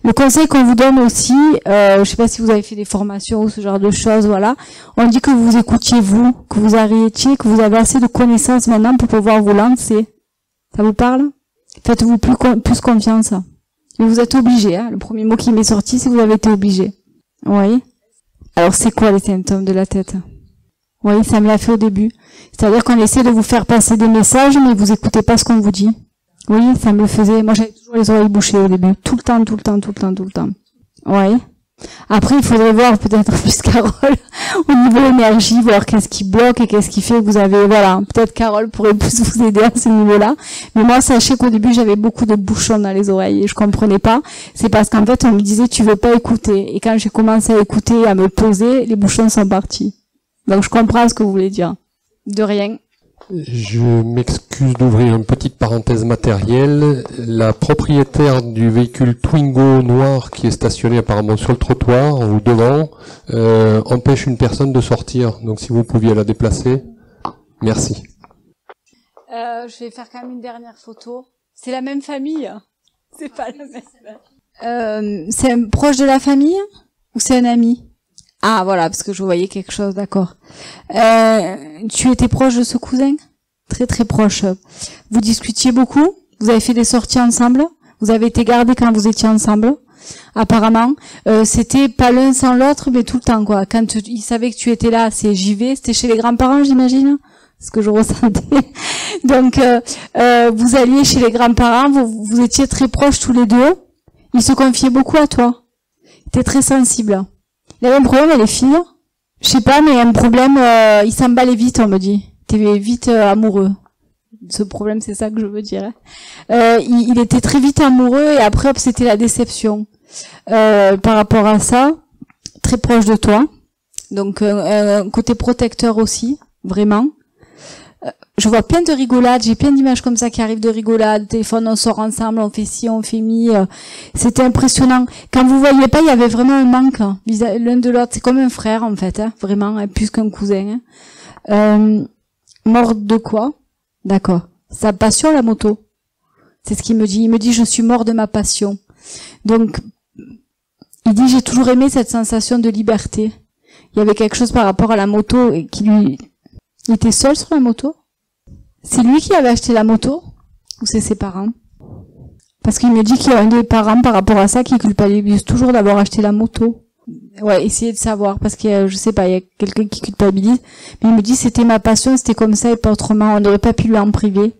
Le conseil qu'on vous donne aussi, je sais pas si vous avez fait des formations ou ce genre de choses, voilà. On dit que vous écoutiez vous, que vous arrêtiez, que vous avez assez de connaissances maintenant pour pouvoir vous lancer. Ça vous parle? Faites-vous plus confiance. Mais vous êtes obligé, hein. Le premier mot qui m'est sorti, c'est que vous avez été obligé. Oui. Alors c'est quoi les symptômes de la tête? Oui, ça me l'a fait au début. C'est-à-dire qu'on essaie de vous faire passer des messages, mais vous écoutez pas ce qu'on vous dit. Oui, ça me le faisait. Moi, j'avais toujours les oreilles bouchées au début. Tout le temps. Oui. Après, il faudrait voir peut-être plus Carole au niveau énergie, voir qu'est-ce qui bloque et qu'est-ce qui fait que vous avez, voilà. Peut-être Carole pourrait plus vous aider à ce niveau-là. Mais moi, sachez qu'au début, j'avais beaucoup de bouchons dans les oreilles et je comprenais pas. C'est parce qu'en fait, on me disait, tu veux pas écouter. Et quand j'ai commencé à écouter, à me poser, les bouchons sont partis. Donc, je comprends ce que vous voulez dire. De rien. Je m'excuse d'ouvrir une petite parenthèse matérielle. La propriétaire du véhicule Twingo noir qui est stationné apparemment sur le trottoir ou devant empêche une personne de sortir. Donc si vous pouviez la déplacer, merci. Je vais faire quand même une dernière photo. C'est la même famille? C'est pas la même. C'est un proche de la famille ou c'est un ami? Ah, voilà, parce que je voyais quelque chose, d'accord. Tu étais proche de ce cousin? Très, très proche. Vous discutiez beaucoup? Vous avez fait des sorties ensemble? Vous avez été gardés quand vous étiez ensemble? Apparemment. C'était pas l'un sans l'autre, mais tout le temps, quoi. Quand il savait que tu étais là, c'est j'y vais. C'était chez les grands-parents, j'imagine? C'est ce que je ressentais. Donc, vous alliez chez les grands-parents, vous étiez très proches tous les deux. Il se confiait beaucoup à toi. Il était très sensible. Il avait un problème avec les filles. Je sais pas, mais un problème, il s'emballait vite, on me dit. T'es vite amoureux. Ce problème, c'est ça que je veux dire. Il était très vite amoureux et après, hop, c'était la déception. Par rapport à ça, très proche de toi. Donc, un côté protecteur aussi, vraiment. Je vois plein de rigolades, j'ai plein d'images comme ça qui arrivent de rigolades, téléphone, on sort ensemble, on fait ci, on fait mi. C'était impressionnant. Quand vous voyez pas, il y avait vraiment un manque l'un de l'autre. C'est comme un frère en fait, hein, vraiment, hein, plus qu'un cousin. Hein. Mort de quoi? D'accord. Sa passion, la moto. C'est ce qu'il me dit. Il me dit, je suis mort de ma passion. Donc, il dit, j'ai toujours aimé cette sensation de liberté. Il y avait quelque chose par rapport à la moto et qui lui... Il était seul sur la moto? C'est lui qui avait acheté la moto? Ou c'est ses parents? Parce qu'il me dit qu'il y a un des parents par rapport à ça qui culpabilise toujours d'avoir acheté la moto. Ouais, essayez de savoir, parce que je sais pas, il y a quelqu'un qui culpabilise. Mais il me dit c'était ma passion, c'était comme ça et pas autrement. On n'aurait pas pu lui en priver.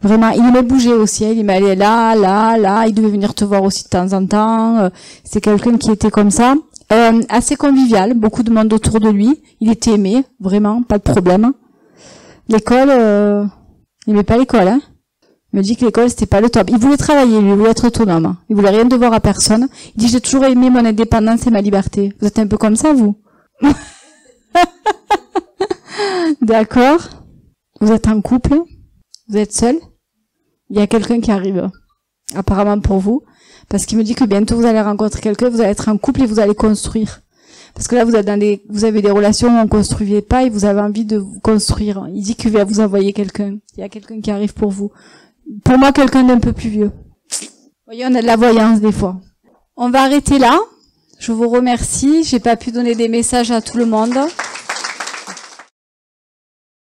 Vraiment, il aimait bouger aussi. Il aimait aller là. Il devait venir te voir aussi de temps en temps. C'est quelqu'un qui était comme ça. Assez convivial, beaucoup de monde autour de lui. Il était aimé, vraiment, pas de problème. L'école, il aimait pas l'école, hein. Il me dit que l'école c'était pas le top. Il voulait travailler, lui, il voulait être autonome. Il voulait rien devoir à personne. Il dit j'ai toujours aimé mon indépendance et ma liberté. Vous êtes un peu comme ça, vous? D'accord. Vous êtes en couple? Vous êtes seul? Il y a quelqu'un qui arrive, apparemment pour vous. Parce qu'il me dit que bientôt vous allez rencontrer quelqu'un, vous allez être en couple et vous allez construire. Parce que là, vous avez des relations où on construisait pas et vous avez envie de vous construire. Il dit qu'il va vous envoyer quelqu'un. Il y a quelqu'un qui arrive pour vous. Pour moi, quelqu'un d'un peu plus vieux. Vous voyez, on a de la voyance des fois. On va arrêter là. Je vous remercie. J'ai pas pu donner des messages à tout le monde.